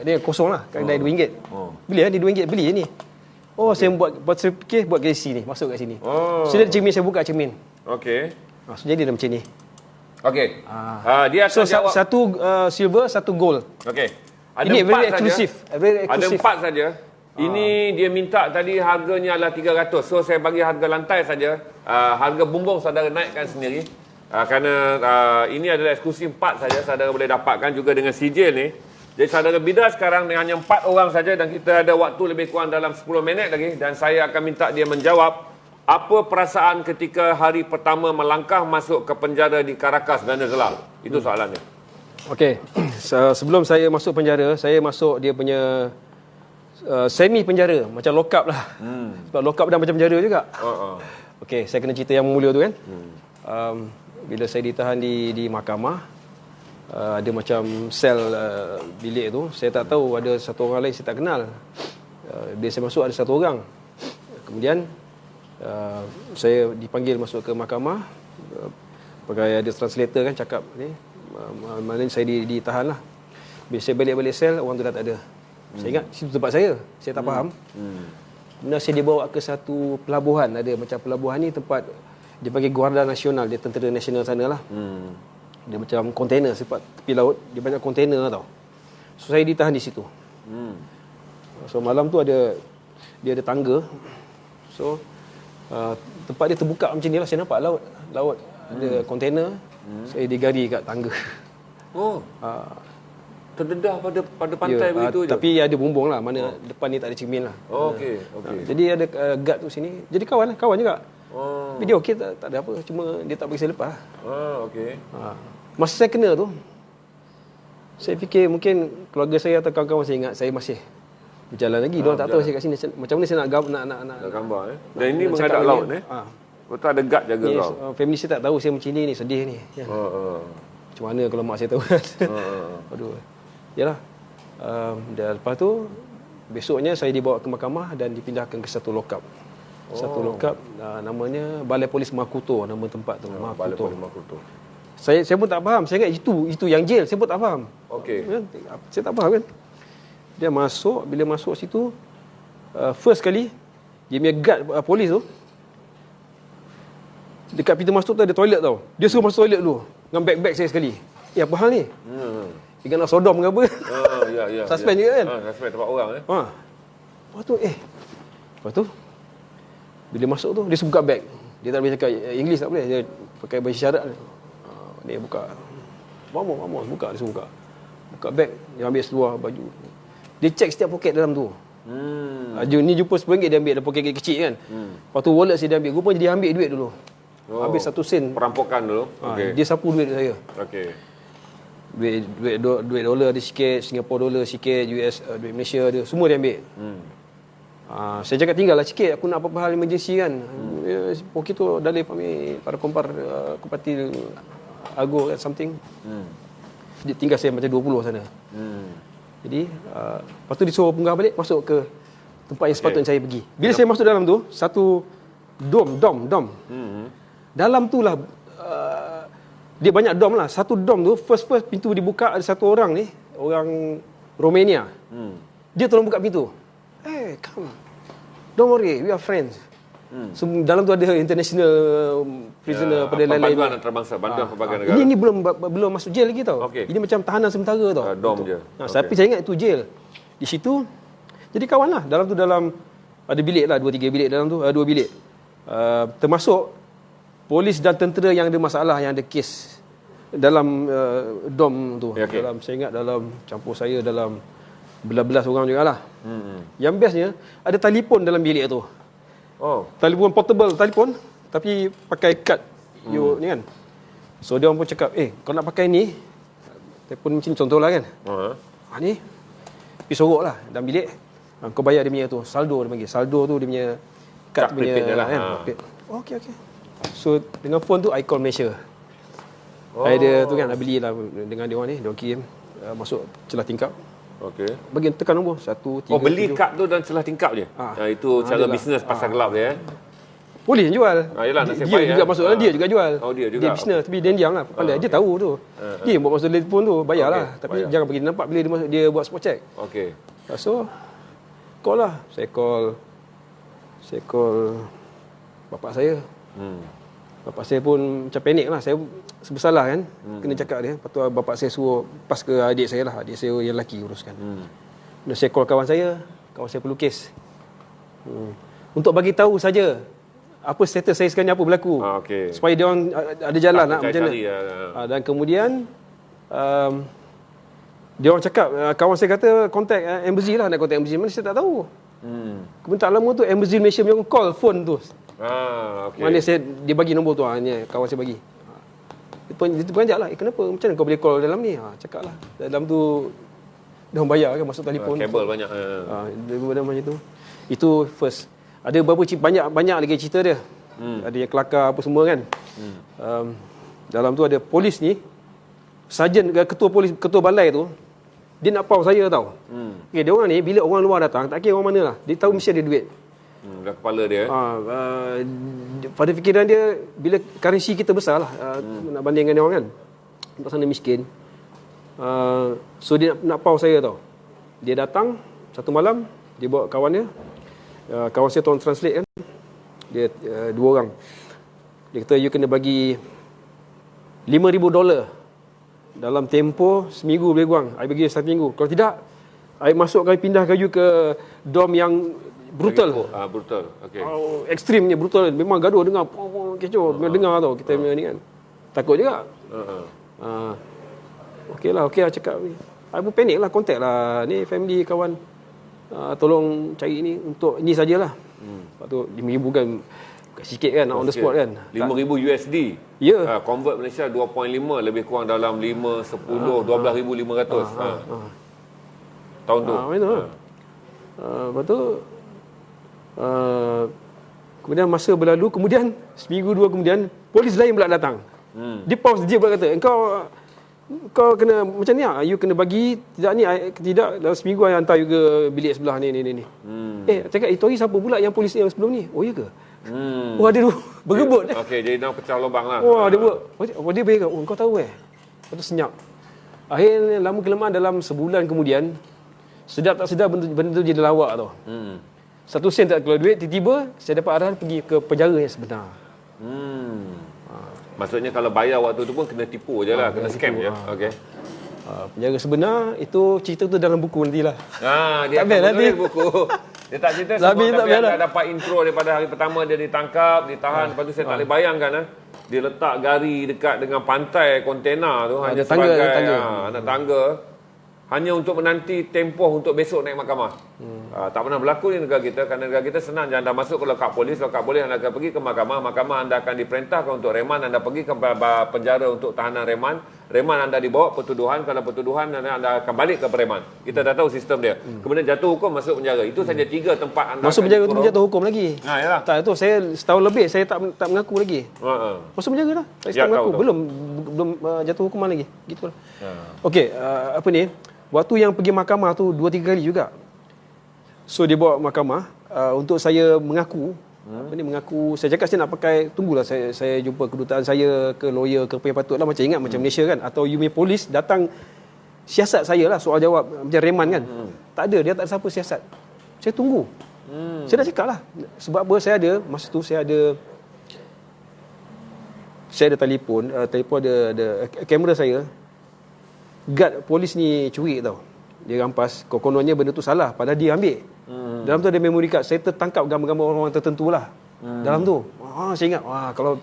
Speaker 2: Dia kosong lah kat kedai RM2. Beli lah, dia RM2 beli ni. Saya saya fikir buat galaxy ni, masuk kat sini. So dia cermin, saya buka cermin.
Speaker 1: Okey.
Speaker 2: So jadi dah macam ni.
Speaker 1: Okey. Dia akan jawab.
Speaker 2: Satu silver, satu gold.
Speaker 1: Okey.
Speaker 2: Ini very exclusive.
Speaker 1: Ada 4 saja. Ini dia minta tadi harganya adalah 300. So saya bagi harga lantai saja. Harga bumbung saudara naikkan sendiri. Kerana ini adalah eksklusif 4 saja, saudara boleh dapatkan juga dengan sijil ni. Jadi saudara bida sekarang hanya 4 orang saja dan kita ada waktu lebih kurang dalam 10 minit lagi dan saya akan minta dia menjawab apa perasaan ketika hari pertama melangkah masuk ke penjara di Caracas, Venezuela. Itu soalannya.
Speaker 2: Okey. Sebelum saya masuk penjara, saya masuk dia punya semi penjara, macam lock up lah. Sebab lock up dah macam penjara juga. Okey, saya kena cerita yang mulia tu kan. Bila saya ditahan di mahkamah, ada macam sel bilik tu, saya tak tahu, ada satu orang lain saya tak kenal. Bila saya masuk ada satu orang. Kemudian saya dipanggil masuk ke mahkamah, pakai ada translator kan, cakap ni maknanya saya ditahan lah. Bila saya balik sel, orang tu dah tak ada. Saya ingat situ tempat saya tak faham. Kemudian saya dibawa ke satu pelabuhan, ada macam pelabuhan ni tempat dia panggil Guardia Nasional, dia tentera nasional sana lah. Dia macam kontainer sebab tepi laut, dia banyak kontainer tau. So saya ditahan di situ. So malam tu dia ada tangga. So tempat dia terbuka macam ni lah, saya nampak laut ada kontainer. Saya digari kat tangga.
Speaker 1: Terdedah pada pantai begitu je.
Speaker 2: Tapi ada bumbung lah, mana depan ni tak ada cermin lah.
Speaker 1: Okey.
Speaker 2: Jadi ada guard tu sini. Jadi kawan juga. Tapi dia okey, tak ada apa, cuma dia tak bagi saya lepas.
Speaker 1: Okey.
Speaker 2: Masa saya kena tu, saya fikir mungkin keluarga saya atau kawan-kawan saya ingat saya masih berjalan lagi. Diorang tak tahu saya kat sini. Macam mana saya nak
Speaker 1: gambar Dan ini menghadap laut betul ada guard jaga kau.
Speaker 2: Family saya tak tahu saya macam ni, sedih ni. Macam mana kalau mak saya tahu. Aduh. Yalah. Dan lepas tu besoknya saya dibawa ke mahkamah dan dipindahkan ke satu lock up. Satu lock up, namanya Balai Polis Makuto, nama tempat tu.
Speaker 1: Balai Polis Makuto.
Speaker 2: Saya pun tak faham. Saya ingat itu yang jail. Saya pun tak faham.
Speaker 1: Okey.
Speaker 2: Saya tak faham kan. Dia masuk, bila masuk situ, first kali dia punya guard polis tu, dekat pintu masuk tu ada toilet tau. Dia suruh masuk toilet dulu dengan beg-beg saya sekali. Apa hal ni? Dia nak sodom ke apa?
Speaker 1: Ya.
Speaker 2: Suspend juga kan?
Speaker 1: Suspend tempat orang
Speaker 2: Lepas tu bila masuk tu dia buka beg. Dia tak boleh cakap English, tak boleh. Dia pakai bahasa isyarat. Dia buka. Vamos, buka, dia suruh buka. Buka beg, dia ambil seluar baju. Dia check setiap poket dalam tu. Ni jumpa RM10 dia ambil dalam poket kecil kan. Lepas tu wallet saya dia ambil. Rupanya dia ambil duit dulu. Habis 1 sen.
Speaker 1: Perampokan dulu.
Speaker 2: Dia sapu duit saya.
Speaker 1: Okey.
Speaker 2: Duit dolar dia sikit, Singapore dolar sikit, US duit Malaysia dia, semua dia ambil. Saya cakap tinggallah sikit, aku nak apa-apa hal emergency kan. Poket tu dalih kami para kompar Kupati Agor something. Dia tinggal saya macam 20 sana. Jadi lepas tu disuruh punggah balik masuk ke tempat yang sepatutnya saya pergi. Bila saya masuk dalam tu, satu dom. Dalam tu lah dia banyak dom lah. Satu dom tu first pintu dibuka, ada satu orang ni, orang Romania. Dia tolong buka pintu. Hey, come. Don't worry, we are friends. So, dalam tu ada international prisoner pada lain-lain.
Speaker 1: Bantuan antarabangsa, bantuan pelbagai negara.
Speaker 2: Ini belum masuk jail lagi tau. Ini macam tahanan sementara tau.
Speaker 1: Dom je.
Speaker 2: Tapi saya ingat itu jail. Di situ jadi kawan lah. Dalam tu ada bilik lah, 2-3 bilik dalam tu, 2 bilik. Termasuk polis dan tentera yang ada masalah, yang ada kes dalam dom tu. Dalam, saya ingat dalam campur saya dalam belas-belas orang jugalah. Yang bestnya ada telefon dalam bilik tu. Telefon portable, telefon tapi pakai kad ni kan. So dia orang pun cakap, kau nak pakai ni telefon macam contohlah kan. Ni pergi sorok lah dalam bilik. Kau bayar dia punya tu, saldo dia panggil. Saldo tu dia punya kad punya kan. Okey. So dengan phone tu I call Malaysia. Saya tu kan nak beli lah dengan dia orang ni, dia orang kirim masuk celah tingkap. Bagi tekan nombor 1 3
Speaker 1: beli kad tu dan celah tingkap je. Itu cara bisnes pasar gelap dia.
Speaker 2: Polis yang jual.
Speaker 1: Yalah, nasib
Speaker 2: dia
Speaker 1: baik,
Speaker 2: juga masuk dia juga jual.
Speaker 1: Dia juga.
Speaker 2: Dia bisnes tapi dia diam lah. Pandai dia tahu tu. Dia buat masuk telefon tu, bayarlah. Tapi jangan bagi dia nampak bila dia masuk, dia buat spot check. So call lah. Saya call bapak saya. Bapak saya pun macam panik lah. Saya bersalah kan. Kena cakap dia. Lepas tu bapak saya suruh pas ke adik saya lah. Adik saya yang lelaki uruskan. Dan saya call kawan saya. Kawan saya pelukis. Untuk bagi tahu saja apa status saya sekarang, apa berlaku. Supaya dia orang ada jalan nak macam mana. Dan kemudian dia orang cakap, kawan saya kata contact embassy lah. Nak contact embassy mana saya tak tahu. Kemudian tak lama tu embassy Malaysia punya call phone tu. Mana dia bagi nombor tu, ni kawan saya bagi. Dia beranjak lah, kenapa? Macam mana kau boleh call dalam ni? Cakap lah. Dalam tu dah bayar kan masuk telefon.
Speaker 1: Kabel banyak.
Speaker 2: Dia macam tu. Itu first. Ada banyak lagi cerita dia. Ada yang kelakar apa semua kan. Dalam tu ada polis ni, sarjan, ketua balai tu, dia nak pau saya tau. Dia orang ni bila orang luar datang, tak kira orang mana lah, dia tahu mesti ada duit.
Speaker 1: Dah kepala dia.
Speaker 2: Pada fikiran dia, bila currency kita besar lah, nak bandingkan dia orang kan, tempat sana miskin. So dia nak pau saya tau. Dia datang satu malam, dia bawa kawan dia. Kawan saya tolong translate kan. Dia 2 orang. Dia kata you kena bagi $5,000 dalam tempoh seminggu lebih kurang. I bagi 1 minggu. Kalau tidak, I masukkan, pindahkan you ke dom yang brutal.
Speaker 1: Brutal. Okey.
Speaker 2: Ekstrimnya brutal. Memang gaduh dengar kecoh, dengar tau kita ni kan. Takut juga. Okey lah cakap. I pun panik lah, contact lah ni family kawan. Tolong cari ni untuk ni sajalah. Lepas tu RM5,000 kan sikit kan, on the spot kan.
Speaker 1: $5,000 USD.
Speaker 2: Ya.
Speaker 1: Convert Malaysia 2.5 lebih kurang dalam 5 10 12,500. Tahun tu.
Speaker 2: Lepas tu kemudian masa berlalu, kemudian seminggu 2 kemudian polis lain pula datang. Dia pause, dia pula kata, Kau kena macam ni lah. You kena bagi tidak dalam seminggu I hantar you ke bilik sebelah ni. Cakap itu hari siapa pula yang polis yang sebelum ni? Oh ya ke? Wah dia berebut.
Speaker 1: Okey, jadi dah pecah lubang lah.
Speaker 2: Wah dia buat. Dia berkata, kau tahu Lepas tu senyap. Akhirnya lama kelamaan dalam sebulan kemudian, sedap tak sedap benda tu jadi lawak tau. 1 sen tak keluar duit, tiba-tiba saya dapat arahan pergi ke penjara yang sebenar.
Speaker 1: Maksudnya kalau bayar waktu tu pun kena tipu je lah, kena scam je. Okey.
Speaker 2: Penjara sebenar itu cerita tu dalam buku nantilah.
Speaker 1: Dia akan menulis buku. Dia tak cerita
Speaker 2: Nabi
Speaker 1: semua,
Speaker 2: tak
Speaker 1: tapi
Speaker 2: biar
Speaker 1: anda
Speaker 2: dah.
Speaker 1: dapat intro daripada hari pertama dia ditangkap, ditahan, lepas tu saya tak boleh bayangkan dia letak gari dekat dengan pantai kontena tu hanya
Speaker 2: ada tangga,
Speaker 1: sebagai
Speaker 2: ada tangga.
Speaker 1: Anak tangga hanya untuk menanti tempoh untuk besok naik mahkamah. Tak pernah berlaku di negara kita, kerana negara kita senang je anda masuk ke lokat polis anda akan pergi ke mahkamah anda akan diperintahkan untuk reman, anda pergi ke penjara untuk tahanan reman anda dibawa pertuduhan, kalau pertuduhan anda akan balik ke reman. Kita dah tahu sistem dia. Kemudian jatuh hukum masuk penjara. Itu saja 3 tempat anda
Speaker 2: Masuk
Speaker 1: akan
Speaker 2: penjara tu
Speaker 1: dikurung.
Speaker 2: jatuh hukum lagi.
Speaker 1: Yalah.
Speaker 2: Tak, itu saya setahun lebih saya tak mengaku lagi. Masuk penjara dah. Saya
Speaker 1: Ya,
Speaker 2: tak mengaku.
Speaker 1: tahu.
Speaker 2: Belum jatuh hukuman lagi. Gitulah. Okey, apa ni? Waktu yang pergi mahkamah tu 2-3 kali juga. So dia bawa mahkamah untuk saya mengaku. Apa ni mengaku, saya cakap saya nak pakai, tunggulah saya jumpa kedutaan saya ke lawyer ke apa yang patutlah, macam ingat macam Malaysia kan, atau you punya polis datang siasat saya lah soal jawab macam reman kan. Tak ada, dia tak ada siapa siasat. Saya tunggu. Saya dah cakap lah. Sebab apa saya ada, masa tu saya ada telefon ada kamera saya. Guard polis ni curi tau. Dia rampas, kononnya benda tu salah, padahal dia ambil. Dalam tu ada memory card. Saya tertangkap gambar-gambar orang-orang tertentu lah. Dalam tu. Saya ingat, kalau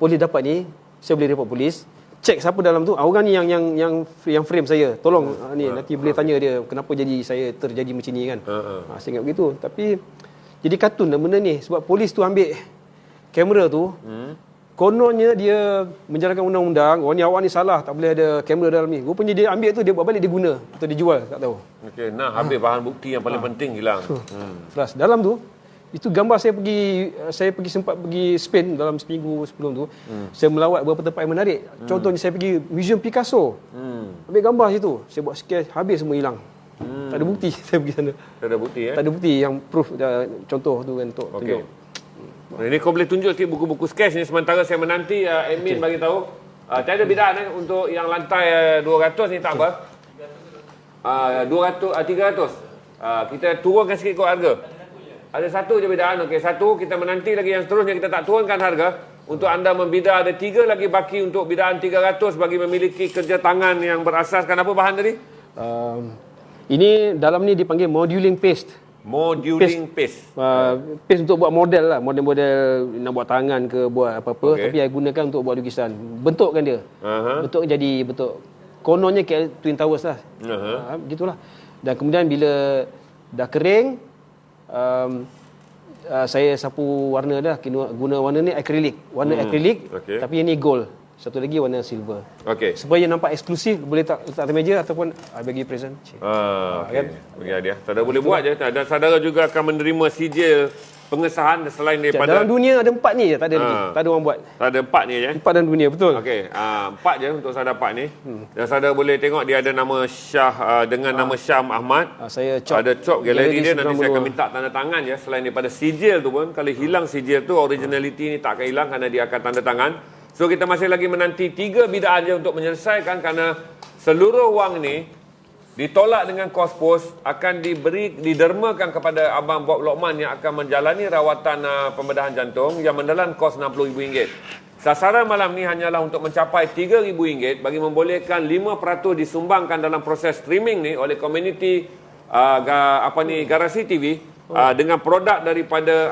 Speaker 2: polis dapat ni, saya boleh report polis. Cek siapa dalam tu. Orang ni yang frame saya. Tolong ni nanti boleh tanya dia kenapa jadi saya terjadi macam ni kan. Saya ingat begitu. Tapi jadi kartun lah benda ni, sebab polis tu ambil kamera tu. Kononnya dia menjalankan undang-undang. Orang ni, awak ni salah, tak boleh ada kamera dalam ni. Rupanya dia ambil tu, dia buat balik, dia guna atau dia jual, tak tahu.
Speaker 1: Okey, habis bahan bukti yang paling penting hilang.
Speaker 2: Terus dalam tu, itu gambar saya pergi sempat pergi Spain dalam seminggu sebelum tu. Saya melawat beberapa tempat yang menarik. Contohnya saya pergi Museum Picasso. Ambil gambar situ, saya buat sketch, habis semua hilang. Tak ada bukti saya pergi sana.
Speaker 1: Tak ada bukti
Speaker 2: Tak ada bukti yang proof contoh tu kan untuk tunjuk.
Speaker 1: Ini kau boleh tunjuk sikit buku-buku sketch ni sementara saya menanti admin bagi tahu. Tak ada bidaan untuk yang lantai 200 ni tak apa. 300. Kita turunkan sikit kot harga. Ada satu je bidaan. Okey, satu kita menanti lagi, yang seterusnya kita tak turunkan harga. Untuk anda membida, ada 3 lagi baki untuk bidaan 300 bagi memiliki kerja tangan yang berasaskan apa bahan tadi?
Speaker 2: Ini dalam ni dipanggil moduling paste.
Speaker 1: Moduling paste.
Speaker 2: Paste untuk buat model lah. Model-model nak buat tangan ke, buat apa-apa. Tapi saya gunakan untuk buat lukisan. Bentukkan dia. Bentuk jadi bentuk. Kononnya kayak Twin Towers lah. Gitulah. Dan kemudian bila dah kering, saya sapu warna dah. Guna warna ni akrilik. Warna akrilik. Tapi yang ni gold. Satu lagi warna silver.
Speaker 1: Okey.
Speaker 2: Supaya nampak eksklusif, boleh letak atas meja ataupun bagi present.
Speaker 1: Okey. Bagi hadiah. Saudara boleh buat je. Dan saudara juga akan menerima sijil pengesahan selain daripada...
Speaker 2: Dalam dunia ada 4 ni je, tak ada lagi. Tak ada orang buat.
Speaker 1: Tak ada 4 ni je.
Speaker 2: 4 dalam dunia, betul.
Speaker 1: Okey, 4 je untuk saudara dapat ni. Dan saudara boleh tengok dia ada nama Syah dengan nama Syam Ahmad.
Speaker 2: Saya cop.
Speaker 1: Ada cop galeri dia, nanti saya akan
Speaker 2: 92.
Speaker 1: minta tanda tangan je. Selain daripada sijil tu pun, kalau hilang sijil tu, originality ni tak akan hilang kerana dia akan tanda tangan. So kita masih lagi menanti 3 bidaan je untuk menyelesaikan, kerana seluruh wang ni ditolak dengan kos pos akan didermakan kepada Abang Bob Lokman yang akan menjalani rawatan pembedahan jantung yang menelan kos RM60,000. Sasaran malam ni hanyalah untuk mencapai RM3,000 bagi membolehkan 5% disumbangkan dalam proses streaming ni oleh komuniti Garasi TV dengan produk daripada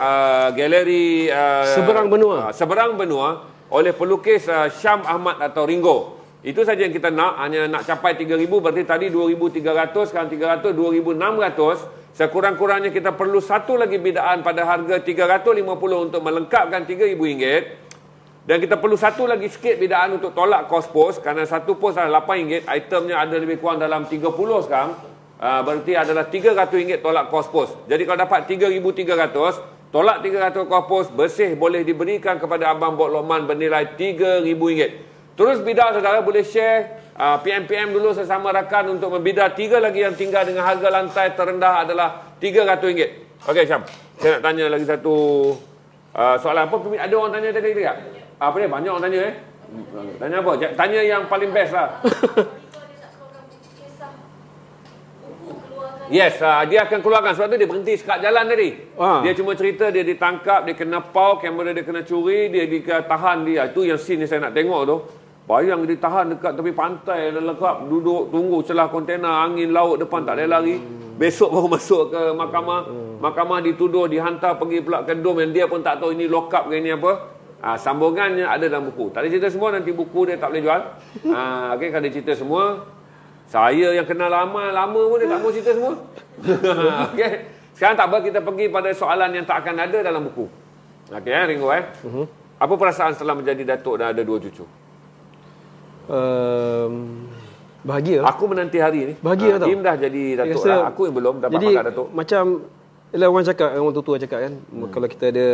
Speaker 1: galeri Seberang Benua oleh pelukis Syam Ahmad atau Ringo. Itu saja yang kita nak, hanya nak capai 3,000, berarti tadi 2,300, sekarang 300, 2,600. Sekurang-kurangnya kita perlu satu lagi bidaan pada harga 350 untuk melengkapkan RM3,000. Dan kita perlu satu lagi sikit bidaan untuk tolak kos pos, kerana satu pos adalah RM8, itemnya ada lebih kurang dalam 30 sekarang. Berarti adalah RM300 tolak kos pos. Jadi kalau dapat 3,300, tolak 300 kos pos, bersih boleh diberikan kepada Abang Bob Lokman bernilai RM3,000. Terus bida saudara boleh share PM dulu sesama rakan untuk membida 3 lagi yang tinggal dengan harga lantai terendah adalah RM300. Okey Syam, saya nak tanya lagi satu soalan. Apa ada orang tanya tadi tak? Apa dia? Banyak orang tanya Tanya apa? Tanya yang paling best lah. Yes, dia akan keluarkan. Sebab tu dia berhenti sekat jalan tadi. Dia cuma cerita dia ditangkap, dia kena pau, kamera dia kena curi, dia ditahan dia. Itu yang scene ni saya nak tengok tu. Bayang dia ditahan dekat tepi pantai, lengkap duduk tunggu celah kontena, angin laut depan tak ada lari. Besok baru masuk ke mahkamah. mahkamah dituduh, dihantar pergi pula ke dom yang dia pun tak tahu ini lock up ke ini apa. Sambungannya ada dalam buku. Tak ada cerita semua, nanti buku dia tak boleh jual. Okey, kalau dia cerita semua, saya yang kenal lama pun dia tak mau cerita semua. Okey. Sekarang tak apa, kita pergi pada soalan yang tak akan ada dalam buku. Okey, Ringo Apa perasaan setelah menjadi datuk dan ada 2 cucu?
Speaker 2: Bahagia.
Speaker 1: Aku menanti hari ni.
Speaker 2: Bahagia tau.
Speaker 1: Im dah jadi datuk dah. Aku yang belum dapat pangkat datuk.
Speaker 2: Macam orang cakap, orang tua-tua cakap kan, kalau kita ada,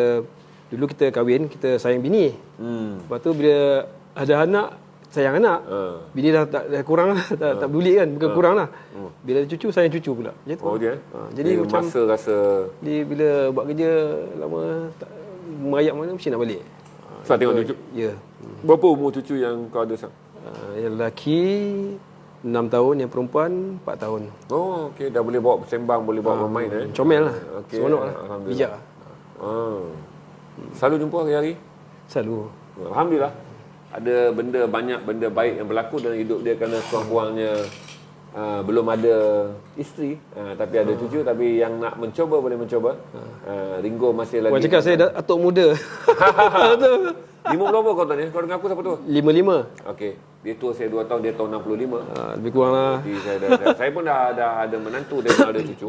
Speaker 2: dulu kita kahwin, kita sayang bini. Lepas tu bila ada anak, sayang anak. Bini dah kurang lah, tak peduli kan, bukan kurang lah. Bila ada cucu, sayang cucu pula. Macam tu.
Speaker 1: Oh dia?
Speaker 2: Jadi
Speaker 1: dia
Speaker 2: macam
Speaker 1: masa rasa
Speaker 2: bila buat kerja lama, merayap mana, mesti nak balik.
Speaker 1: Sebab tengok cucu.
Speaker 2: Ya.
Speaker 1: Berapa umur cucu yang kau ada sekarang?
Speaker 2: Yang lelaki 6 tahun, yang perempuan 4 tahun.
Speaker 1: Oh, okey, dah boleh bawa bersembang, boleh bawa bermain
Speaker 2: Comel lah.
Speaker 1: Okey.
Speaker 2: Seronok lah.
Speaker 1: Alhamdulillah.
Speaker 2: Bijak.
Speaker 1: Selalu jumpa hari-hari?
Speaker 2: Selalu.
Speaker 1: Alhamdulillah. Ada banyak benda baik yang berlaku dalam hidup dia kerana sekurang-kurangnya belum ada isteri, tapi ada cucu, tapi yang nak mencoba boleh mencoba. Ringo masih lagi.
Speaker 2: Orang cakap saya datuk muda.
Speaker 1: 50 berapa kau tahun ni? Kau dengan aku siapa tu?
Speaker 2: 55.
Speaker 1: Okey. Dia tua saya 2 tahun, dia tahun 65.
Speaker 2: Lebih kurang lah.
Speaker 1: Jadi saya pun dah ada menantu, dia dah ada cucu.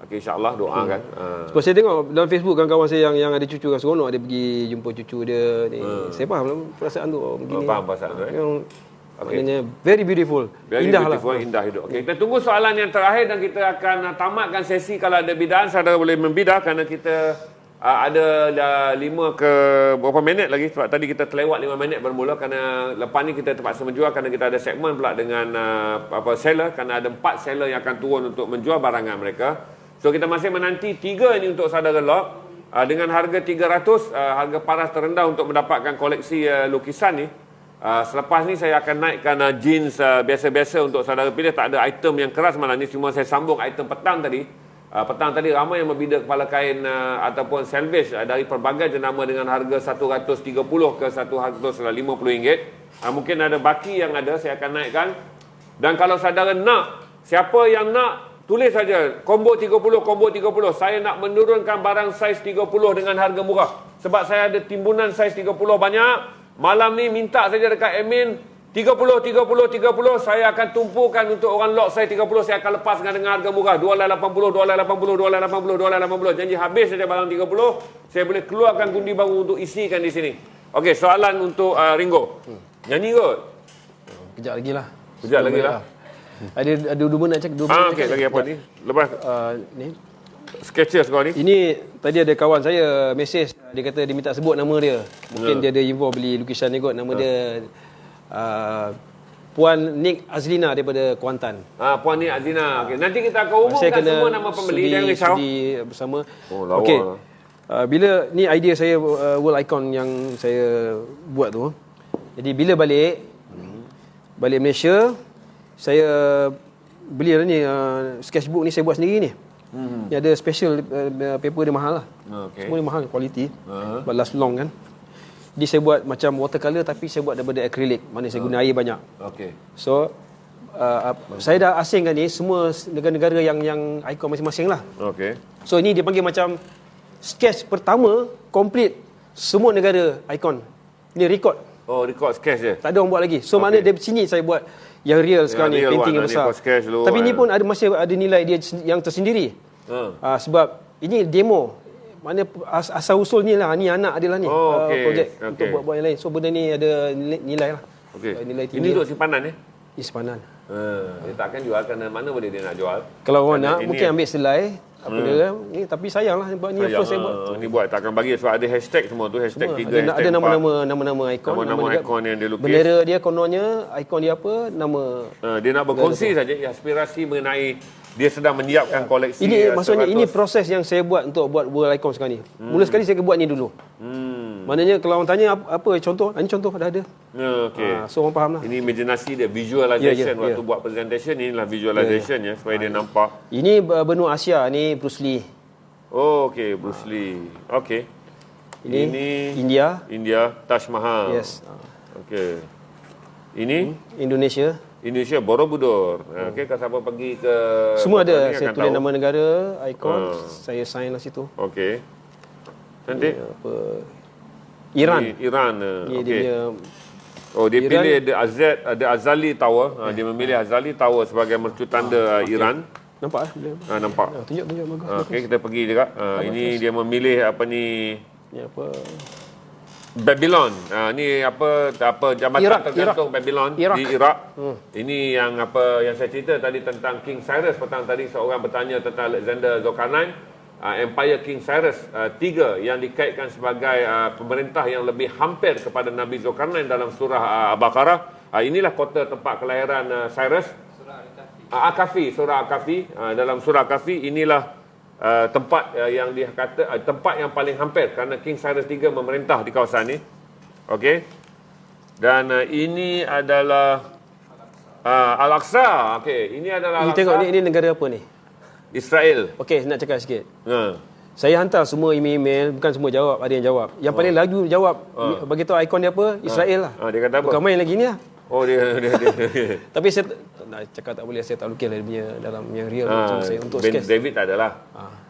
Speaker 1: Okey, insya-Allah doakan.
Speaker 2: Sebab saya tengok dalam Facebook kawan-kawan saya yang ada cucu kan, seronok dia pergi jumpa cucu dia ni. Saya faham lah perasaan tu begini.
Speaker 1: Faham perasaan tu
Speaker 2: Yang maknanya very beautiful.
Speaker 1: Very
Speaker 2: indah
Speaker 1: beautiful,
Speaker 2: lah.
Speaker 1: indah hidup. Okey, kita tunggu soalan yang terakhir dan kita akan tamatkan sesi. Kalau ada bidaan, saudara boleh membidah kerana kita ada dah 5 ke berapa minit lagi, sebab tadi kita terlewat 5 minit bermula kerana lepas ni kita terpaksa menjual kerana kita ada segmen pula dengan seller, kerana ada 4 seller yang akan turun untuk menjual barangan mereka. So kita masih menanti 3 ini untuk saudara lock dengan harga 300, harga paras terendah untuk mendapatkan koleksi lukisan ni. Selepas ni saya akan naikkan jeans biasa-biasa untuk saudara pilih. Tak ada item yang keras malam ni, cuma saya sambung item petang tadi. Petang tadi ramai yang membida kepala kain ataupun salvage dari pelbagai jenama dengan harga 130 ke 150 ringgit. Mungkin ada baki yang ada, saya akan naikkan. Dan kalau saudara nak, siapa yang nak, tulis saja combo 30, combo 30. Saya nak menurunkan barang saiz 30 dengan harga murah. Sebab saya ada timbunan saiz 30 banyak. Malam ni minta saja dekat admin 30, saya akan tumpukan untuk orang lot saya 30, saya akan lepaskan dengan harga murah $80. Janji habis saja barang 30, saya boleh keluarkan gundi baru untuk isikan di sini. Okey, soalan untuk Ringo. Nyanyi kot?
Speaker 2: Kejap lagi lah.
Speaker 1: Kejap lagi lah.
Speaker 2: Ada 2 minit nak cakap.
Speaker 1: Okey, lagi apa ni? Lepas
Speaker 2: Ni.
Speaker 1: sketches kau ni.
Speaker 2: Ini tadi ada kawan saya mesej, dia kata dia minta sebut nama dia. Mungkin dia ada involve beli lukisan ni kot. Nama dia Puan Nik Azlina daripada Kuantan.
Speaker 1: Puan Nik Azlina. Okey, nanti kita akan umumkan semua nama pembeli, jangan risau.
Speaker 2: Sudi bersama.
Speaker 1: Oh, lawa.
Speaker 2: Okey. Bila ni idea saya World Icon yang saya buat tu. Jadi bila balik Malaysia, saya beli lah ni sketchbook ni saya buat sendiri ni. Ni ada special paper dia mahal lah.
Speaker 1: Okey.
Speaker 2: Semua ni mahal, quality. But last long kan. Jadi saya buat macam watercolor tapi saya buat daripada acrylic. Mana saya guna air banyak.
Speaker 1: Okey.
Speaker 2: So saya dah asingkan ni semua negara-negara yang ikon masing-masing lah.
Speaker 1: Okey.
Speaker 2: So ini dia panggil macam sketch pertama complete semua negara ikon. Ni record.
Speaker 1: Oh, record sketch je.
Speaker 2: Tak ada orang buat lagi. So mana dari sini saya buat yang real sekarang ni, painting yang besar. Tapi ni pun masih ada nilai dia yang tersendiri. Sebab ini demo. Mana asal usul ni lah, ni anak dia lah ni. Projek untuk buat-buat yang lain. So benda ni ada nilai lah. Nilai tinggi.
Speaker 1: Ini untuk simpanan ni?
Speaker 2: Ini simpanan.
Speaker 1: Dia takkan jual kerana mana boleh dia nak jual.
Speaker 2: Kalau orang nak mungkin ambil selai apa dia ni, tapi sayang lah sebab ni first saya buat.
Speaker 1: Ni buat takkan bagi sebab ada hashtag semua tu, hashtag 3, hashtag 4.
Speaker 2: Ada nama-nama ikon.
Speaker 1: Nama-nama ikon yang dia lukis.
Speaker 2: Bendera dia kononnya, ikon dia apa, nama.
Speaker 1: Dia nak berkongsi saja aspirasi mengenai dia sedang menyiapkan koleksi.
Speaker 2: Ini maksudnya ini proses yang saya buat untuk buat World Icon sekarang ni. Mula sekali saya buat ni dulu. Maknanya kalau orang tanya apa contoh, ini contoh dah ada.
Speaker 1: Okey.
Speaker 2: So orang faham lah.
Speaker 1: Ini imaginasi dia, visualization waktu buat presentation, inilah visualization ya supaya dia nampak.
Speaker 2: Ini benua Asia, ni Bruce Lee.
Speaker 1: Oh, okey, Bruce Lee. Okey. Ini
Speaker 2: India,
Speaker 1: Taj Mahal.
Speaker 2: Yes.
Speaker 1: Okey. Ini
Speaker 2: Indonesia.
Speaker 1: Indonesia Borobudur. Okey, kalau siapa pergi ke
Speaker 2: Semua ada.
Speaker 1: ni
Speaker 2: Saya
Speaker 1: akan
Speaker 2: tulis
Speaker 1: tahu.
Speaker 2: nama negara, ikon, saya sign lah situ.
Speaker 1: Okey. Cantik.
Speaker 2: Apa? Iran.
Speaker 1: Iran.
Speaker 2: Dia
Speaker 1: Okey.
Speaker 2: punya
Speaker 1: Oh, dia
Speaker 2: Iran.
Speaker 1: pilih ada Azali Tower. Dia memilih Azali Tower sebagai mercu tanda Iran.
Speaker 2: nampak boleh.
Speaker 1: Nampak.
Speaker 2: Tunjuk bagus.
Speaker 1: Okey, kita pergi juga. Ini dia memilih apa ni,
Speaker 2: Ni apa?
Speaker 1: Babylon. Ni apa jambatan
Speaker 2: Iraq,
Speaker 1: tergantung Babylon
Speaker 2: Iraq.
Speaker 1: di Iraq. Ini yang yang saya cerita tadi tentang King Cyrus. Petang tadi seorang bertanya tentang Alexander Zulkarnain. Empire King Cyrus 3 yang dikaitkan sebagai pemerintah yang lebih hampir kepada Nabi Zulkarnain dalam surah Al-Baqarah. Inilah kota tempat kelahiran Cyrus. Al-Kahfi, surah Al-Kahfi. Dalam surah Al-Kahfi inilah tempat yang dikata tempat yang paling hampir kerana King Cyrus 3 memerintah di kawasan ini. Okey. Dan ini adalah Al-Aqsa. Okey, ini adalah
Speaker 2: Ni
Speaker 1: Al-Aqsa.
Speaker 2: tengok ni negara apa ni?
Speaker 1: Israel.
Speaker 2: Okey, nak cakap sikit.
Speaker 1: Ha.
Speaker 2: Saya hantar semua email, bukan semua jawab, ada yang jawab. Yang paling laju jawab, bagi tahu ikon dia apa? Israel lah.
Speaker 1: Dia kata apa?
Speaker 2: Bukan main lagi ni lah.
Speaker 1: Oh dia.
Speaker 2: Tapi saya nak cakap tak boleh, saya tak lukis lah dia punya dalam yang real macam saya untuk sketch.
Speaker 1: David tak adalah.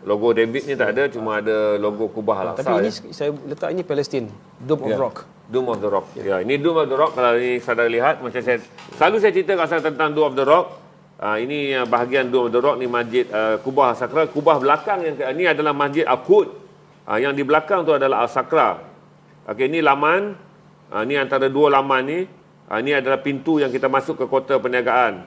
Speaker 1: Logo David ni tak ada, cuma ada logo Kubah Al-Aqsa.
Speaker 2: Tapi ini saya letak ini Palestin, Dome of Rock.
Speaker 1: Dome of the Rock. Ya, ini Dome of the Rock. Kalau ni saudara lihat, macam saya selalu saya cerita tentang Dome of the Rock. Ini bahagian Dome of the Rock ni masjid Kubah Al-Sakra. Kubah belakang yang ini adalah masjid Al-Quds. Yang di belakang tu adalah Al-Sakra. Okey, ini laman. Ini antara dua laman ni. Ini adalah pintu yang kita masuk ke kota perniagaan.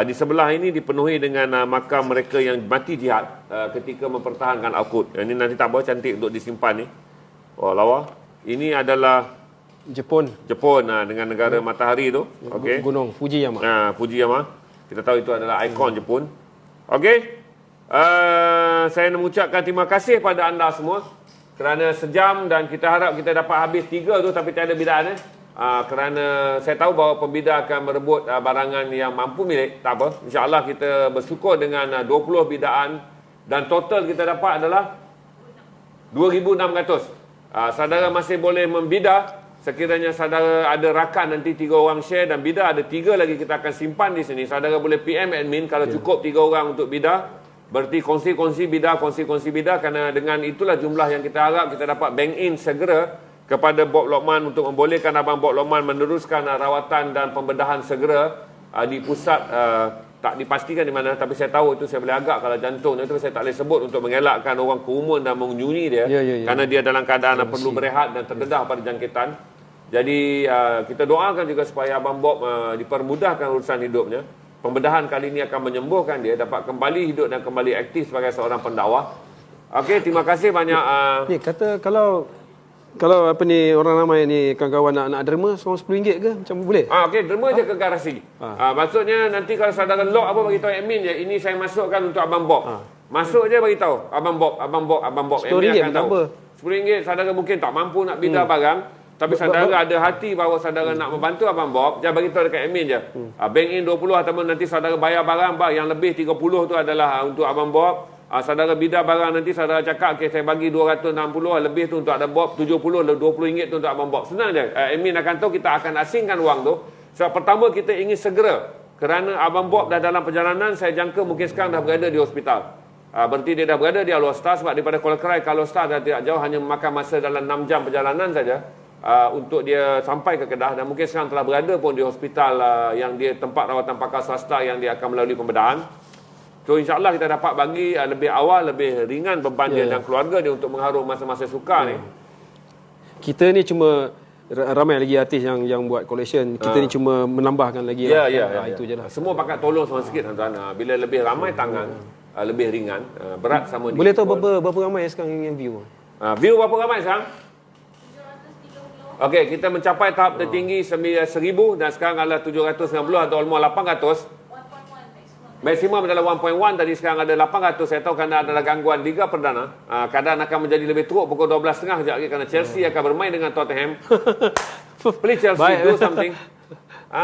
Speaker 1: Di sebelah ini dipenuhi dengan makam mereka yang mati jihad ketika mempertahankan Al-Quds. Ini nanti tak boleh cantik untuk disimpan ni. Oh, lawa. Ini adalah
Speaker 2: Jepun,
Speaker 1: dengan negara matahari tu. Okey.
Speaker 2: Gunung Fujiyama.
Speaker 1: Fujiyama. Kita tahu itu adalah ikon Jepun. Okey. Saya nak mengucapkan terima kasih pada anda semua kerana sejam dan kita harap kita dapat habis 3 tu tapi tiada bidaan kerana saya tahu bahawa pembida akan merebut barangan yang mampu milik. Tak apa. InsyaAllah kita bersyukur dengan 20 bidaan dan total kita dapat adalah 2,600. Saudara masih boleh membida. Sekiranya saudara ada rakan nanti 3 orang share dan bida ada 3 lagi kita akan simpan di sini. Saudara boleh PM admin kalau cukup 3 orang untuk bida. Berarti kongsi-kongsi bida kerana dengan itulah jumlah yang kita harap kita dapat bank in segera kepada Bob Lokman untuk membolehkan Abang Bob Lokman meneruskan rawatan dan pembedahan segera di pusat tak dipastikan di mana tapi saya tahu itu saya boleh agak kalau jantung itu saya tak boleh sebut untuk mengelakkan orang kerumun dan menyunyi dia kerana dia dalam keadaan perlu berehat dan terdedah pada jangkitan. Jadi kita doakan juga supaya Abang Bob dipermudahkan urusan hidupnya. Pembedahan kali ini akan menyembuhkan dia dapat kembali hidup dan kembali aktif sebagai seorang pendakwah. Okey, terima kasih banyak.
Speaker 2: Ni kata kalau apa ni orang ramai ni kawan-kawan nak derma seorang RM10 ke macam boleh?
Speaker 1: Okey, derma je ke garasi. Maksudnya nanti kalau saudara lock apa bagi tahu admin je, ini saya masukkan untuk Abang Bob. Masuk je bagi tahu Abang Bob.
Speaker 2: RM10 akan tahu.
Speaker 1: RM10 saudara mungkin tak mampu nak bida barang. Tapi saudara ada hati bahawa saudara nak membantu Abang Bob, jangan bagi tahu dekat admin je. Bank in 20 ataupun nanti saudara bayar barang yang lebih 30 tu adalah untuk Abang Bob. Saudara bida barang nanti saudara cakap okay, saya bagi 260 lebih tu untuk ada Bob, 70 RM20 tu untuk Abang Bob. Senang je. Admin akan tahu kita akan asingkan wang tu. Sebab pertama kita ingin segera kerana Abang Bob dah dalam perjalanan, saya jangka mungkin sekarang dah berada di hospital. Berarti dia dah berada di Alor-Star sebab daripada Kuala Krai ke Alor-Star dah tidak jauh, hanya memakan masa dalam 6 jam perjalanan saja. Untuk dia sampai ke Kedah dan mungkin sekarang telah berada pun di hospital yang dia tempat rawatan pakar swasta yang dia akan melalui pembedahan. So insyaAllah kita dapat bagi lebih awal, lebih ringan beban dia dan keluarga dia untuk mengharum masa-masa sukar ni.
Speaker 2: Kita ni cuma ramai lagi artis yang buat collection. Kita ni cuma menambahkan lagi itu je lah.
Speaker 1: Semua pakat tolong sama sikit tuan-tuan. Bila lebih ramai tangan, lebih ringan, berat sama dia.
Speaker 2: Boleh tahu berapa ramai sekarang yang view?
Speaker 1: View berapa ramai sekarang? Okey, kita mencapai tahap tertinggi 1,000 dan sekarang adalah 790 atau almost 800. Maksimum adalah 1.1, tadi sekarang ada 800. Saya tahu kerana adalah gangguan Liga Perdana. Keadaan akan menjadi lebih teruk pukul 12.30 sekejap lagi kerana Chelsea akan bermain dengan Tottenham. Please Chelsea, do something.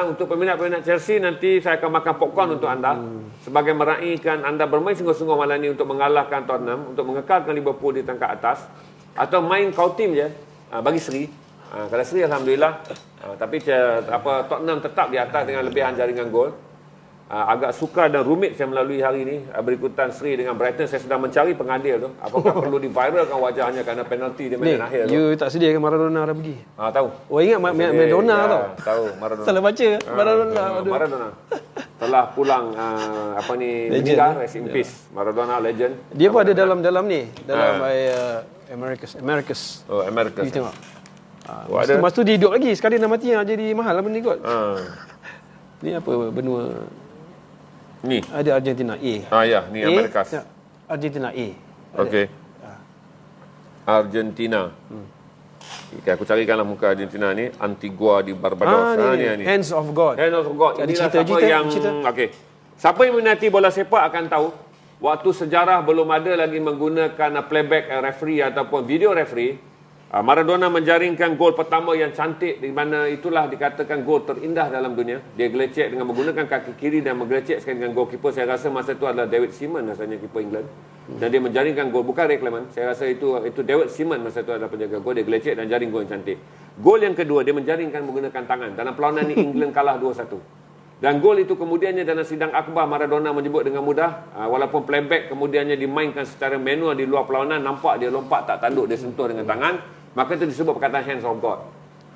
Speaker 1: Untuk peminat-peminat Chelsea, nanti saya akan makan popcorn untuk anda. Sebagai meraihkan anda bermain sungguh-sungguh malam ini untuk mengalahkan Tottenham, untuk mengekalkan Liverpool di tangkap atas. Atau main kau tim je, bagi seri. Kalau Sri alhamdulillah. Tapi Tottenham tetap di atas dengan lebihan jaringan gol. Agak sukar dan rumit saya melalui hari ini berikutan Sri dengan Brighton. Saya sedang mencari pengadil tu. Apakah perlu diviralkan wajahnya kerana penalti di minit akhir tu.
Speaker 2: You tak sedia kan Maradona dah pergi?
Speaker 1: Tahu.
Speaker 2: Oh ingat Maradona tau.
Speaker 1: Tahu Maradona.
Speaker 2: Salah baca Maradona.
Speaker 1: Maradona. Telah pulang meninggal, rest in peace. Maradona legend.
Speaker 2: Dia pun ada dalam ni, dalam Americas.
Speaker 1: Oh, Americas.
Speaker 2: You tengok. Masa tu dia hidup lagi. Sekali dah mati jadi mahal lah benda ni kot. Ni apa benua?
Speaker 1: Ni.
Speaker 2: Ada Argentina A.
Speaker 1: Ya, ni Amerikas.
Speaker 2: Argentina A.
Speaker 1: Okey. Argentina. Okay, aku carikanlah muka Argentina ni. Antigua di Barbados.
Speaker 2: Ni. Hands of God.
Speaker 1: Hands of God. Inilah siapa yang... Okey. Siapa yang minati bola sepak akan tahu waktu sejarah belum ada lagi menggunakan playback referee ataupun video referee. Maradona menjaringkan gol pertama yang cantik di mana itulah dikatakan gol terindah dalam dunia. Dia gelecek dengan menggunakan kaki kiri dan menggelecek sekali dengan goalkeeper. Saya rasa masa itu adalah David Seaman rasanya keeper England. Dan dia menjaringkan gol, bukan Ray Clement. Saya rasa itu David Seaman masa itu adalah penjaga gol. Dia gelecek dan jaring gol yang cantik. Gol yang kedua dia menjaringkan menggunakan tangan. Dalam perlawanan ini England kalah 2-1. Dan gol itu kemudiannya dalam sidang akhbar Maradona menyebut dengan mudah, walaupun playback kemudiannya dimainkan secara manual di luar perlawanan, nampak dia lompat tak tanduk, dia sentuh dengan tangan, maka itu disebut perkataan hands of God.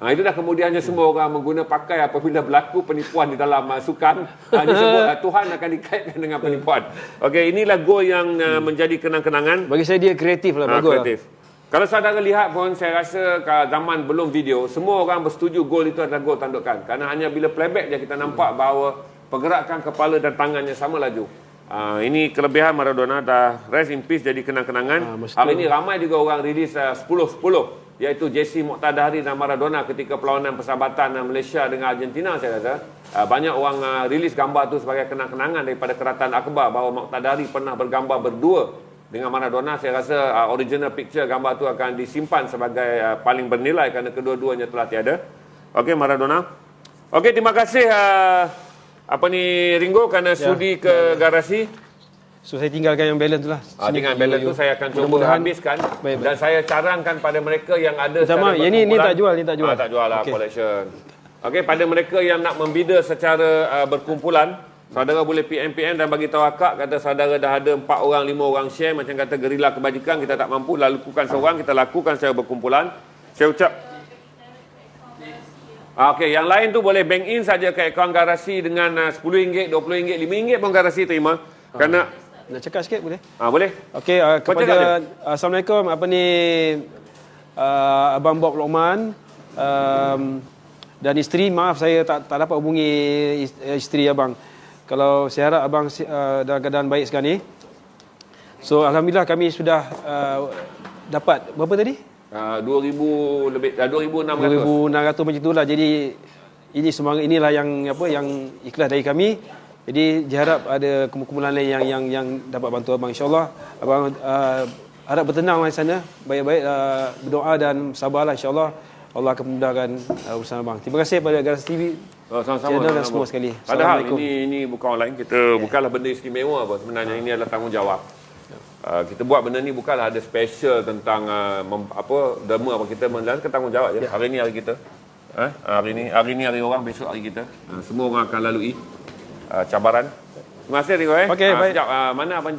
Speaker 1: Itu dah kemudiannya semua orang mengguna pakai apabila berlaku penipuan di dalam sukan. Disebut Tuhan akan dikaitkan dengan penipuan. Okey, inilah gol yang menjadi kenang-kenangan.
Speaker 2: Bagi saya dia kreatif lah, bagus.
Speaker 1: Kreatif. Kalau saudara lihat pun, saya rasa zaman belum video, semua orang bersetuju gol itu adalah gol tandukan. Kerana hanya bila playback je kita nampak bahawa pergerakan kepala dan tangannya sama laju. Ini kelebihan Maradona, dah rest in peace jadi kenang-kenangan. Hari ini ramai juga orang rilis 10-10, iaitu Jesse Moqtadari dan Maradona ketika perlawanan persahabatan Malaysia dengan Argentina. Saya rasa banyak orang rilis gambar tu sebagai kenang-kenangan daripada keratan akhbar bahawa Moqtadari pernah bergambar berdua dengan Maradona. Saya rasa original picture gambar tu akan disimpan sebagai paling bernilai kerana kedua-duanya telah tiada. Okey, Maradona. Okey, terima kasih Ringo kerana sudi ke garasi.
Speaker 2: So saya tinggalkan yang balance tu lah.
Speaker 1: Dengan balance tu saya akan cuba habiskan. Dan saya carankan pada mereka yang ada
Speaker 2: sama, ini tak jual, ni tak jual.
Speaker 1: Tak jual lah, collection. Okey, pada mereka yang nak membida secara berkumpulan, saudara boleh PM dan bagi tahu akak, kata saudara dah ada 4 orang, 5 orang share, macam kata gerila kebajikan, kita tak mampu lakukan seorang, kita lakukan secara berkumpulan. Saya ucap okey, yang lain tu boleh bank in saja ke akaun garasi dengan RM10, RM20, RM5 pun garasi terima. Kerana
Speaker 2: nak cakap sikit boleh?
Speaker 1: Boleh.
Speaker 2: Okey, kepada Assalamualaikum, Abang Bob Lokman dan isteri, maaf saya tak dapat hubungi isteri abang. Kalau saya harap abang dalam keadaan baik sekarang ni. So alhamdulillah kami sudah dapat berapa tadi?
Speaker 1: 2,000 lebih, 2,600.
Speaker 2: 2,600 macam itulah. Jadi ini semua inilah yang ikhlas dari kami. Jadi diharap ada kumpulan lain yang dapat bantu abang, insya-Allah. Abang harap bertenang di sana, baik-baik berdoa dan sabarlah, insya-Allah Allah akan memudahkan urusan abang. Terima kasih pada Garasi TV.
Speaker 1: Sama-sama
Speaker 2: dan semua sekali.
Speaker 1: Padahal ini bukan online, kita bukanlah benda istimewa apa sebenarnya, ini adalah tanggungjawab. Kita buat benda ni bukanlah ada special tentang derma apa, kita menjalankan tanggungjawab je. Hari ni hari kita. Hari ni hari orang, besok hari kita. Semua orang akan lalui cabaran. Terima kasih Ringo.
Speaker 2: Okey, baik.
Speaker 1: Sekejap, mana abang